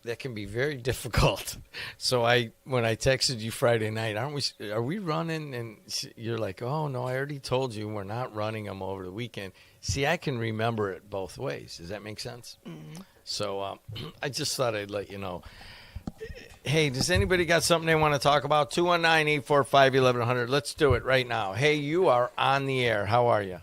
that can be very difficult. So when I texted you Friday night, are we running? And you're like, oh, no, I already told you we're not running them over the weekend. See, I can remember it both ways. Does that make sense? Mm-hmm. So I just thought I'd let you know. Hey, does anybody got something they want to talk about? 219-845-1100. Let's do it right now. Hey, you are on the air. How are you?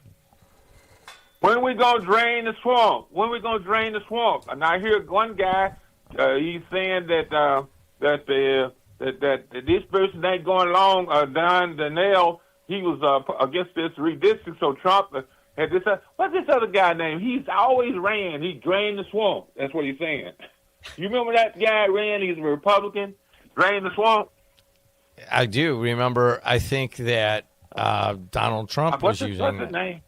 When we going to drain the swamp? When we going to drain the swamp? And I hear one guy, he's saying that that this person ain't going along. Don Darnell, he was against this redistricting. So Trump had this. What's this other guy named? He's always ran. He drained the swamp. That's what he's saying. You remember that guy ran? He's a Republican. Drained the swamp. I do remember. I think that Donald Trump was using. What's his name?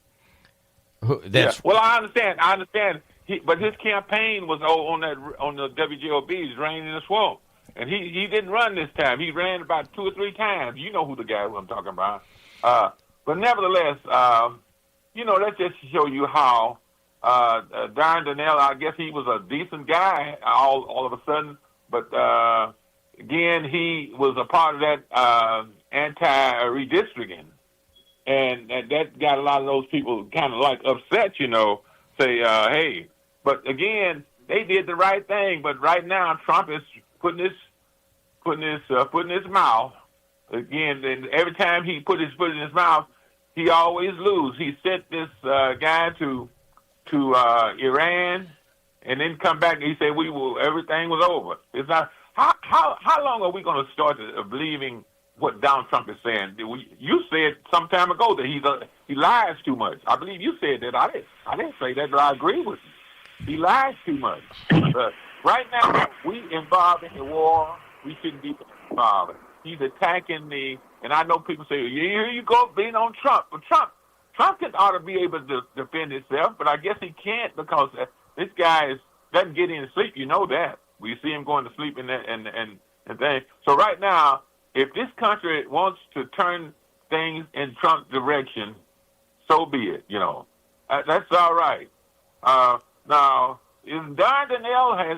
Well, I understand. But his campaign was on the WJOB, draining the swamp, and he didn't run this time. He ran about 2 or 3 times. You know who I'm talking about. But nevertheless, let's just show you how Don Darnell. I guess he was a decent guy all of a sudden, but again, he was a part of that anti-redistricting. And that got a lot of those people kind of like upset, say, hey. But again, they did the right thing. But right now, Trump is putting his foot in his mouth. Again, and every time he put his foot in his mouth, he always lose. He sent this guy to Iran, and then come back and he said everything was over. It's not. How long are we going to start believing what Donald Trump is saying? You said some time ago that he lies too much. I believe you said that. I didn't say that, but I agree with you. He lies too much. Right now, we involved in the war. We shouldn't be involved. He's attacking and I know people say, here you go, being on Trump. But Trump ought to be able to defend himself, but I guess he can't because this guy doesn't get any sleep. You know that. We see him going to sleep and things. So right now, if this country wants to turn things in Trump's direction, so be it. That's all right. Now, Dan Darnell has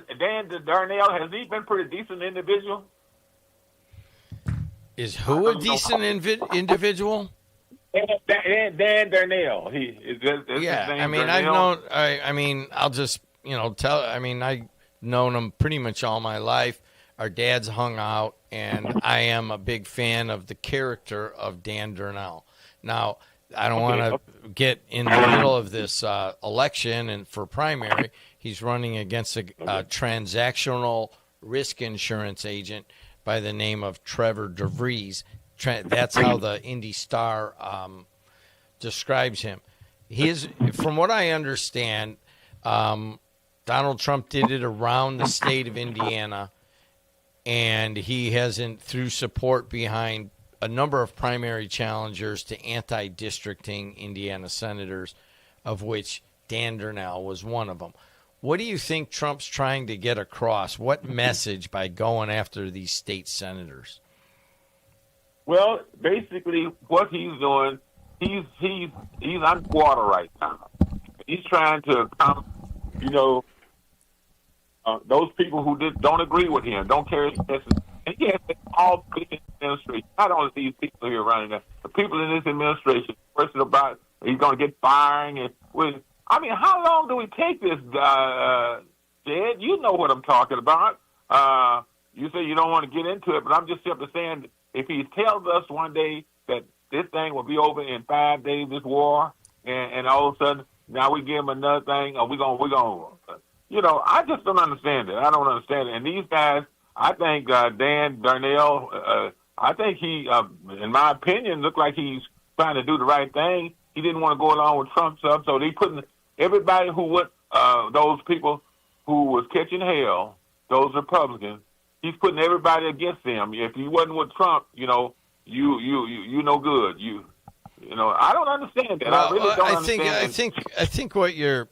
he been a pretty decent individual? Is who a decent individual? Dan Darnell. I'll just tell. I've known him pretty much all my life. Our dads hung out, and I am a big fan of the character of Dan Darnell. Now, I don't want to get in the middle of this election and for primary. He's running against a transactional risk insurance agent by the name of Trevor DeVries. That's how the Indy Star describes him. From what I understand, Donald Trump did it around the state of Indiana, and he hasn't, through support behind a number of primary challengers to anti-districting Indiana senators, of which Dan Darnell was one of them. What do you think Trump's trying to get across? What message by going after these state senators? Well, basically, what he's doing, he's underwater right now. He's trying to, those people who don't agree with him, don't carry his message. And he has all people in the administration, not only these people here running there, the people in this administration, question about he's going to get firing. How long do we take this, Jed? You know what I'm talking about. You say you don't want to get into it, but I'm just simply saying if he tells us one day that this thing will be over in 5 days, this war, and all of a sudden now we give him another thing, or we're going. I just don't understand it. I don't understand it. And these guys, I think Dan Darnell, I think he, in my opinion, looked like he's trying to do the right thing. He didn't want to go along with Trump's stuff, so they putting everybody who went, those people who was catching hell, those Republicans, he's putting everybody against them. If you wasn't with Trump, you no good. I don't understand that. Well, I really don't understand. I think what you're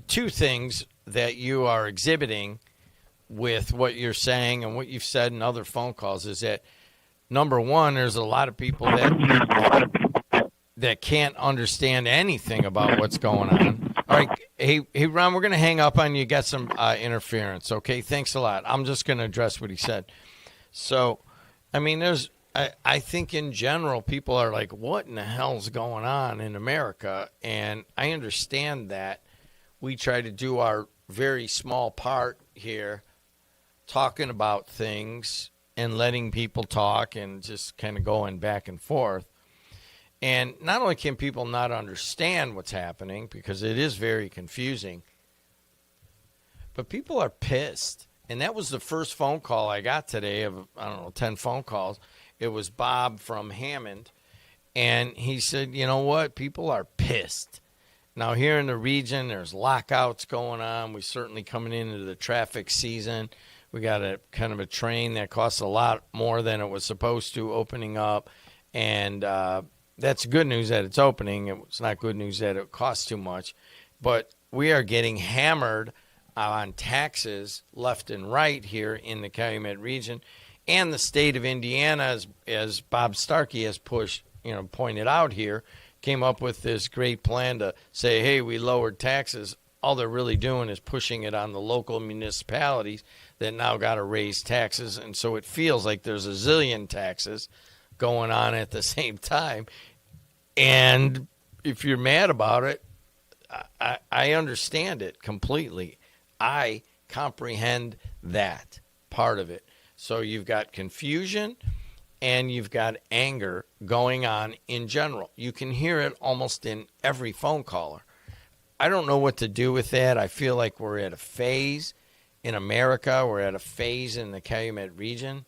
two things that you are exhibiting with what you're saying and what you've said in other phone calls is that, number one, there's a lot of people that can't understand anything about what's going on. All right, hey, Ron, we're going to hang up on you. Got some interference, okay? Thanks a lot. I'm just going to address what he said. So, I think in general people are like, what in the hell's going on in America? And I understand that. We try to do our very small part here, talking about things and letting people talk and just kind of going back and forth. And not only can people not understand what's happening, because it is very confusing, but people are pissed. And that was the first phone call I got today of, 10 phone calls. It was Bob from Hammond. And he said, you know what? People are pissed. Now, here in the region, there's lockouts going on. We're certainly coming into the traffic season. We got a kind of a train that costs a lot more than it was supposed to opening up. And that's good news that it's opening. It's not good news that it costs too much. But we are getting hammered on taxes left and right here in the Calumet region. And the state of Indiana, as Bob Starkey has pointed out here, came up with this great plan to say, hey, we lowered taxes. All they're really doing is pushing it on the local municipalities that now got to raise taxes. And so it feels like there's a zillion taxes going on at the same time. And if you're mad about it, I understand it completely. I comprehend that part of it. So you've got confusion and you've got anger going on in general. You can hear it almost in every phone caller. I don't know what to do with that. I feel like we're at a phase in America. We're at a phase in the Calumet region.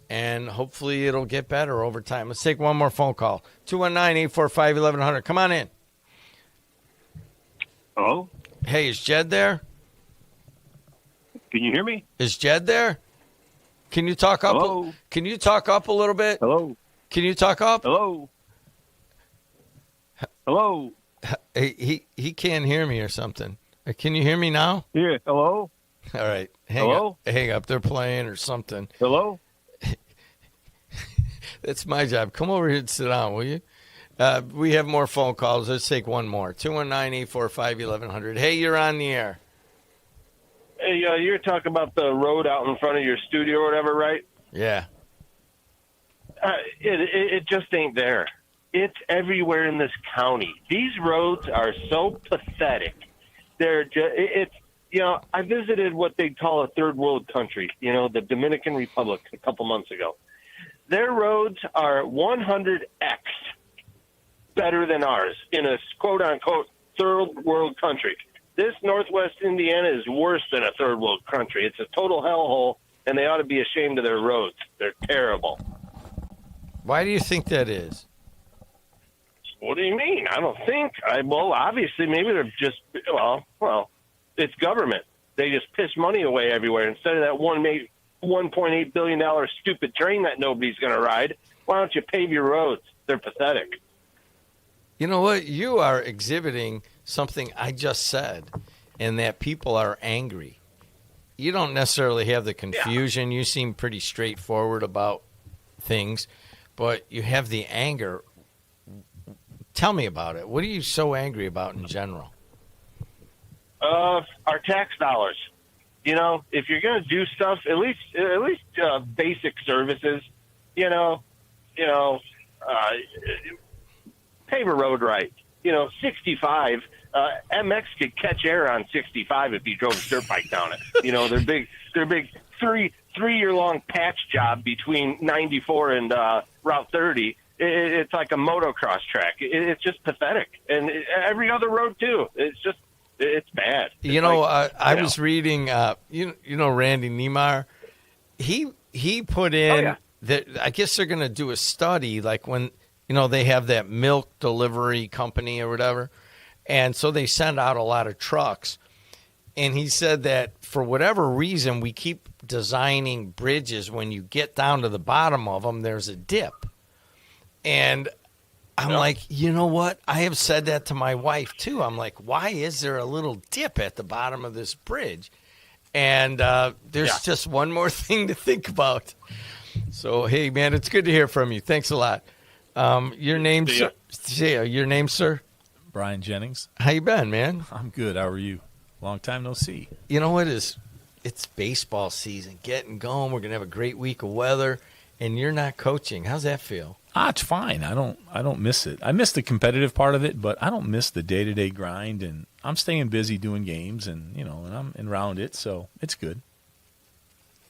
And hopefully it'll get better over time. Let's take one more phone call. 219-845-1100. Come on in. Hello? Hey, is Jed there? Can you hear me? Is Jed there? Can you talk up? Hello? Can you talk up a little bit? Hello? Can you talk up? Hello? Hello? He can't hear me or something. Can you hear me now? Yeah. Hello? All right. Hang up. They're playing or something. Hello? That's my job. Come over here and sit down, will you? We have more phone calls. Let's take one more. 219-845-1100. Hey, you're on the air. Hey, you're talking about the road out in front of your studio or whatever, right? Yeah. It just ain't there. It's everywhere in this county. These roads are so pathetic. They're just, I visited what they call a third world country, the Dominican Republic a couple months ago. Their roads are 100x better than ours in a quote-unquote third world country. This Northwest Indiana is worse than a third world country. It's a total hellhole, and they ought to be ashamed of their roads. They're terrible. Why do you think that is? What do you mean? I don't think. Well, obviously, maybe they're just, well, it's government. They just piss money away everywhere. Instead of that $1.8 billion stupid train that nobody's going to ride, why don't you pave your roads? They're pathetic. You know what? You are exhibiting something I just said, and that people are angry. You don't necessarily have the confusion. Yeah. You seem pretty straightforward about things, but you have the anger. Tell me about it. What are you so angry about in general? Our tax dollars. If you're going to do stuff, at least basic services, pave a road right. 65, MX could catch air on 65 if he drove a dirt bike down it. They're big 3-year-long patch job between 94 and Route 30. It's like a motocross track. It's just pathetic. And every other road, too. It's bad. I was reading, Randy Niemeyer. He put in that I guess they're going to do a study like when, they have that milk delivery company or whatever. And so they send out a lot of trucks. And he said that for whatever reason, we keep designing bridges. When you get down to the bottom of them, there's a dip. And I'm like, you know what? I have said that to my wife, too. I'm like, why is there a little dip at the bottom of this bridge? And there's just one more thing to think about. So, hey, man, it's good to hear from you. Thanks a lot. Your name, sir? Brian Jennings. How you been, man? I'm good. How are you? Long time no see. You know what? It's baseball season, getting going. We're going to have a great week of weather, and you're not coaching. How's that feel? It's fine. I don't miss it. I miss the competitive part of it, but I don't miss the day-to-day grind, and I'm staying busy doing games, and and I'm around it, so it's good.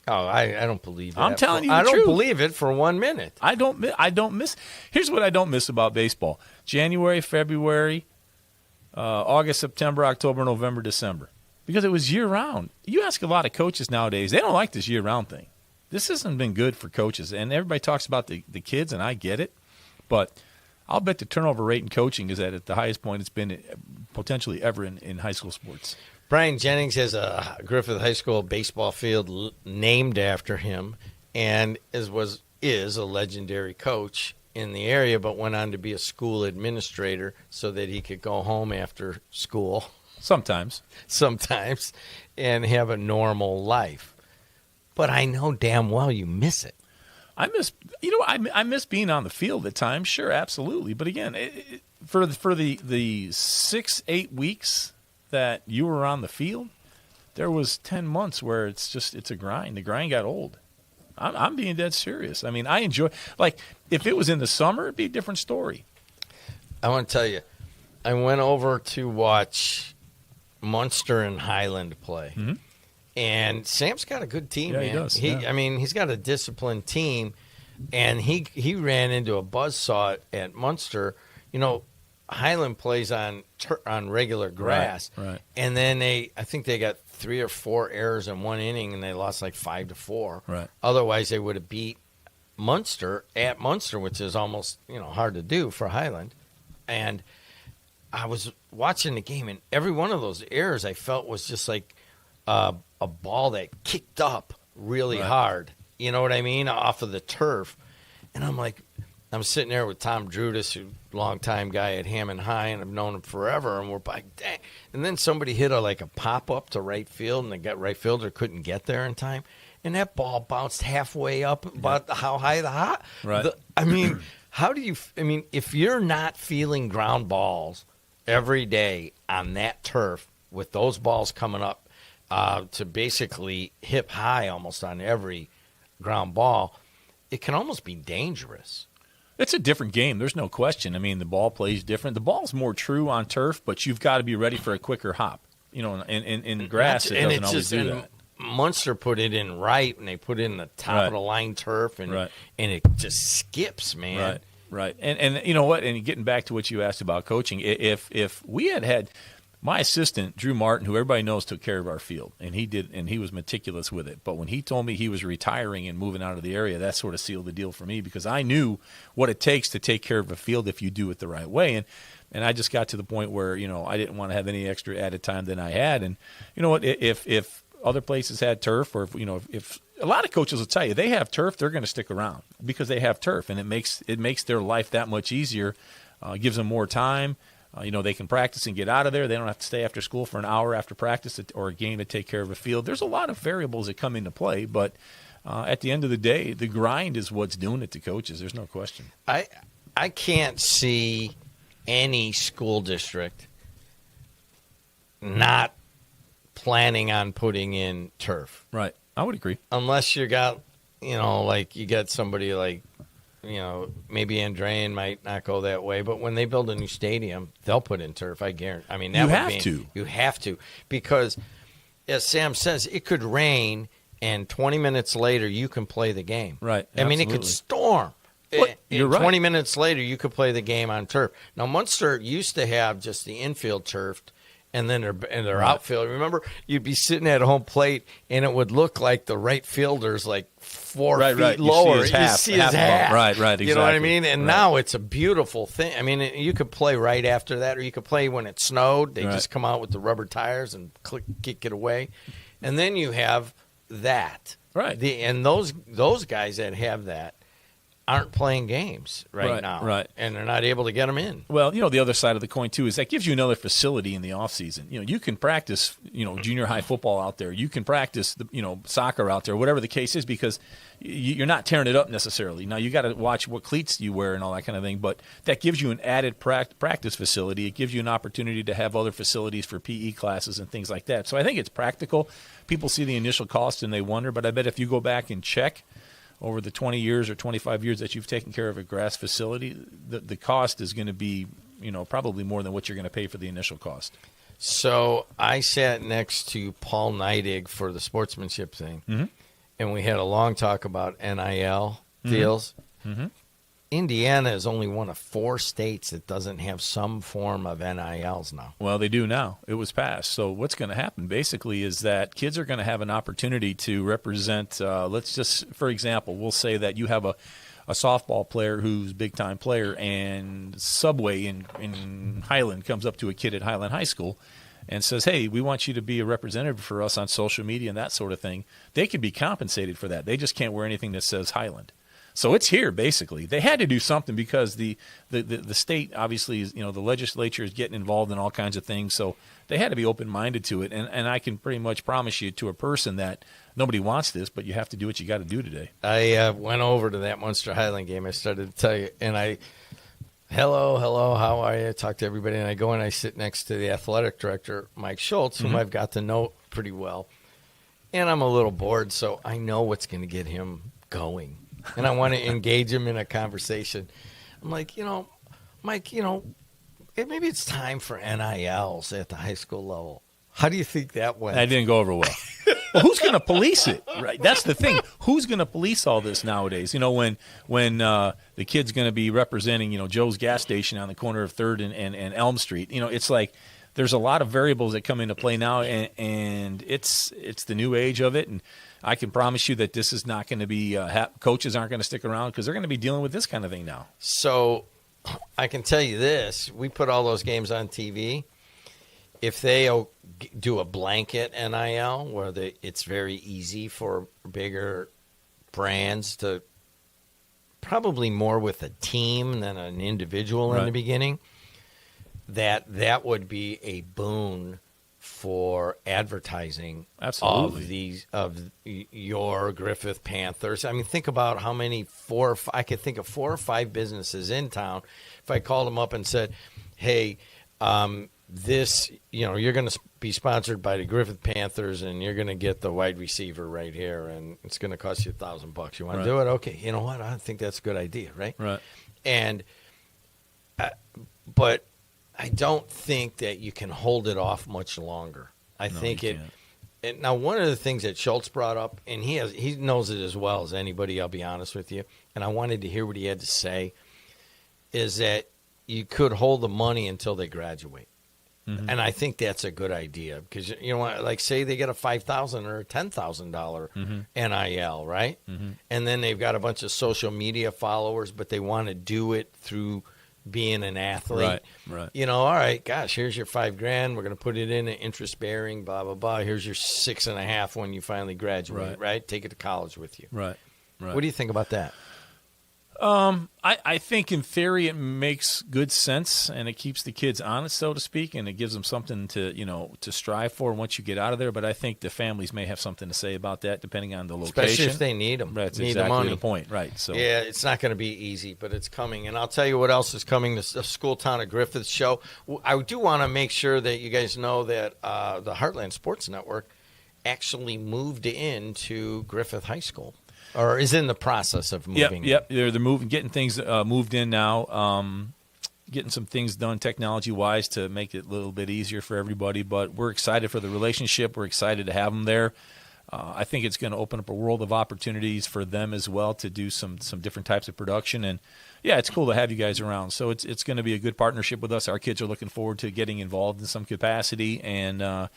Oh, I don't believe that. I'm telling you the I truth. don't believe it for 1 minute. I don't miss. Here's what I don't miss about baseball: January, February, August, September, October, November, December. because it was year-round. You ask a lot of coaches nowadays, they don't like this year-round thing. This hasn't been good for coaches, and everybody talks about the kids, and I get it, but I'll bet the turnover rate in coaching is at the highest point it's been potentially ever in high school sports. Brian Jennings has a Griffith High School baseball field named after him, and is a legendary coach in the area, but went on to be a school administrator so that he could go home after school. Sometimes, and have a normal life. But I know damn well you miss it. I miss being on the field at times. Sure, absolutely. But again, for the 6-8 weeks that you were on the field, there was 10 months where it's a grind. The grind got old. I'm being dead serious. I mean, I enjoy, like, if it was in the summer, it'd be a different story. I want to tell you, I went over to watch Munster and Highland play. Mm-hmm. And Sam's got a good team, man. He does. I mean, he's got a disciplined team, and he ran into a buzzsaw at Munster. You know, Highland plays on regular grass, right. And then I think they got 3 or 4 errors in one inning, and they lost like 5-4. Right. Otherwise, they would have beat Munster at Munster, which is almost hard to do for Highland. And I was watching the game, and every one of those errors I felt was just like a ball that kicked up really hard. You know what I mean? Off of the turf. And I'm sitting there with Tom Drudas, who's a longtime guy at Hammond High, and I've known him forever. And we're like, dang. And then somebody hit a pop-up to right field, and the right fielder couldn't get there in time. And that ball bounced halfway up about how high the hot. Right. How do you – if you're not feeling ground balls every day on that turf with those balls coming up to basically hip high almost on every ground ball, it can almost be dangerous. It's a different game. There's no question. I mean, the ball plays different. The ball's more true on turf, but you've got to be ready for a quicker hop. In grass, it doesn't always do that. Munster put it in right, and they put it in the top of the line turf, and it just skips, man. Right. And you know what? And getting back to what you asked about coaching, if we had my assistant, Drew Martin, who everybody knows took care of our field, and he was meticulous with it. But when he told me he was retiring and moving out of the area, that sort of sealed the deal for me, because I knew what it takes to take care of a field if you do it the right way. And I just got to the point where, I didn't want to have any extra added time than I had. And you know what? If other places had turf, or if a lot of coaches will tell you they have turf, they're going to stick around because they have turf, and it makes their life that much easier. Gives them more time. They can practice and get out of there. They don't have to stay after school for an hour after practice or a game to take care of a field. There's a lot of variables that come into play, but at the end of the day, the grind is what's doing it to coaches. There's no question. I can't see any school district not planning on putting in turf. Right. I would agree. Unless you got, you got somebody like, maybe Andrean might not go that way, but when they build a new stadium, they'll put in turf. I guarantee. You have to, because as Sam says, it could rain, and 20 minutes later you can play the game. Right. It could storm. You're right. 20 minutes later you could play the game on turf. Now Munster used to have just the infield turfed, and then their outfield. Remember, you'd be sitting at home plate, and it would look like the right fielder's like 4 feet lower. You see his half. Right, exactly. You know what I mean? And now it's a beautiful thing. I mean, you could play right after that, or you could play when it snowed. They just come out with the rubber tires and kick it away. And then you have that. Right. And those guys that have that aren't playing games right now. Right. And they're not able to get them in. Well, the other side of the coin, too, is that gives you another facility in the offseason. You can practice, junior high football out there. You can practice, soccer out there, whatever the case is, because you're not tearing it up necessarily. Now, you got to watch what cleats you wear and all that kind of thing, but that gives you an added practice facility. It gives you an opportunity to have other facilities for PE classes and things like that. So I think it's practical. People see the initial cost and they wonder, but I bet if you go back and check over the 20 years or 25 years that you've taken care of a grass facility, the cost is going to be, probably more than what you're going to pay for the initial cost. So I sat next to Paul Neidig for the sportsmanship thing, and we had a long talk about NIL deals. Mm-hmm. Indiana is only one of 4 states that doesn't have some form of NILs now. Well, they do now. It was passed. So what's going to happen basically is that kids are going to have an opportunity to represent, let's just, for example, we'll say that you have a softball player who's a big-time player, and Subway in Highland comes up to a kid at Highland High School and says, hey, we want you to be a representative for us on social media and that sort of thing. They could be compensated for that. They just can't wear anything that says Highland. So it's here, basically. They had to do something because the state, obviously, is, the legislature is getting involved in all kinds of things. So they had to be open-minded to it. And I can pretty much promise you to a person that nobody wants this, but you have to do what you got to do today. I went over to that Munster Highland game. I started to tell you, and hello, how are you? I talk to everybody, and I go and I sit next to the athletic director, Mike Schultz, whom I've got to know pretty well. And I'm a little bored, so I know what's going to get him going. And I want to engage him in a conversation. I'm like, Mike, maybe it's time for NILs at the high school level. How do you think that went? That didn't go over well. Well, who's going to police it? Right, that's the thing. Who's going to police all this nowadays? When the kid's going to be representing, Joe's gas station on the corner of 3rd and Elm Street. It's like there's a lot of variables that come into play now, and it's the new age of it. And I can promise you that this is not going to be coaches aren't going to stick around because they're going to be dealing with this kind of thing now. So I can tell you this. We put all those games on TV. If they do a blanket NIL where it's very easy for bigger brands to probably more with a team than an individual in the beginning, that would be a boon for advertising of your Griffith Panthers. I mean, think about how many I could think of 4 or 5 businesses in town. If I called them up and said, hey, this, you're going to be sponsored by the Griffith Panthers, and you're going to get the wide receiver right here, and it's going to cost you $1,000. You want to do it? Okay. You know what? I think that's a good idea, right? Right. And, but I don't think that you can hold it off much longer. I think now, one of the things that Schultz brought up, and he knows it as well as anybody, I'll be honest with you, and I wanted to hear what he had to say, is that you could hold the money until they graduate. And I think that's a good idea because, like say they get a $5,000 or a $10,000 NIL, right? And then they've got a bunch of social media followers, but they want to do it through being an athlete. Right. All right, gosh, here's your $5,000. We're going to put it in an interest bearing, blah, blah, blah. Here's your 6.5 when you finally graduate, right? Take it to college with you. Right. What do you think about that? I think in theory it makes good sense, and it keeps the kids honest, so to speak, and it gives them something to strive for once you get out of there. But I think the families may have something to say about that, depending on the location. Especially if they need them. That's need exactly the money. The point, right? So yeah, it's not going to be easy, but it's coming. And I'll tell you what else is coming. The School Town of Griffith show. I do want to make sure that you guys know that the Heartland Sports Network actually moved into Griffith High School. Or is in the process of moving. Yep. They're moving, getting things moved in now, getting some things done technology-wise to make it a little bit easier for everybody. But we're excited for the relationship. We're excited to have them there. I think it's going to open up a world of opportunities for them as well to do some different types of production. And, yeah, it's cool to have you guys around. So it's going to be a good partnership with us. Our kids are looking forward to getting involved in some capacity. And,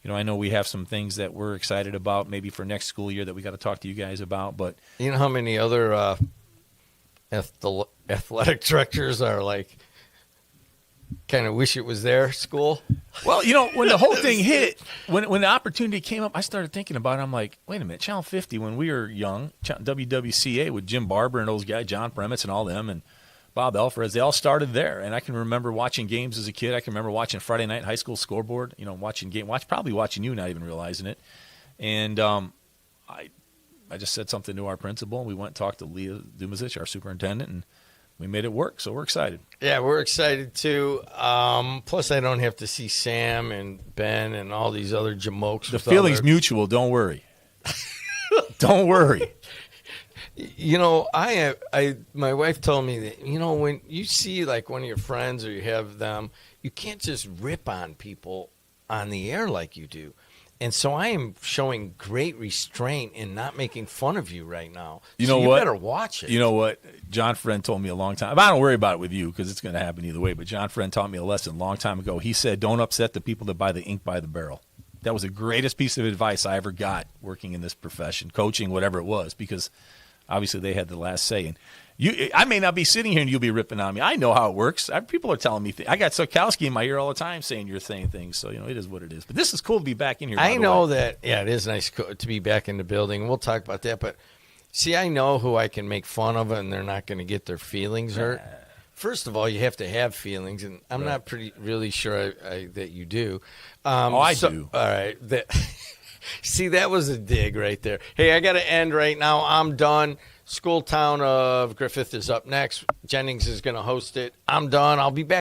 I know we have some things that we're excited about maybe for next school year that we got to talk to you guys about. But you know how many other athletic directors are like kind of wish it was their school? Well, when the whole thing hit, when the opportunity came up, I started thinking about it. I'm like, wait a minute, Channel 50, when we were young, WWCA with Jim Barber and those guys, John Premitz and all them, and Bob Alvarez, they all started there. And I can remember watching games as a kid. I can remember watching Friday Night High School Scoreboard, probably watching you, not even realizing it. And I just said something to our principal, and we went and talked to Leah Dumasic, our superintendent, and we made it work. So we're excited. Yeah, we're excited too. Plus, I don't have to see Sam and Ben and all these other jamokes. The feeling's mutual. Don't worry. Don't worry. My wife told me that, when you see like one of your friends or you have them, you can't just rip on people on the air like you do. And so I am showing great restraint in not making fun of you right now. You So know what? You better watch it. You know what? John Friend told me a long time. I don't worry about it with you because it's going to happen either way. But John Friend taught me a lesson a long time ago. He said, "Don't upset the people that buy the ink by the barrel." That was the greatest piece of advice I ever got working in this profession, coaching, whatever it was, because obviously they had the last say. And I may not be sitting here and you'll be ripping on me. I know how it works. People are telling me things. I got Sokowski in my ear all the time saying you're saying things. So, it is what it is. But this is cool to be back in here. I know that, it is nice to be back in the building. We'll talk about that. But, see, I know who I can make fun of and they're not going to get their feelings hurt. First of all, you have to have feelings, and I'm not really sure that you do. I do. All right. See, that was a dig right there. Hey, I got to end right now. I'm done. School Town of Griffith is up next. Jennings is going to host it. I'm done. I'll be back.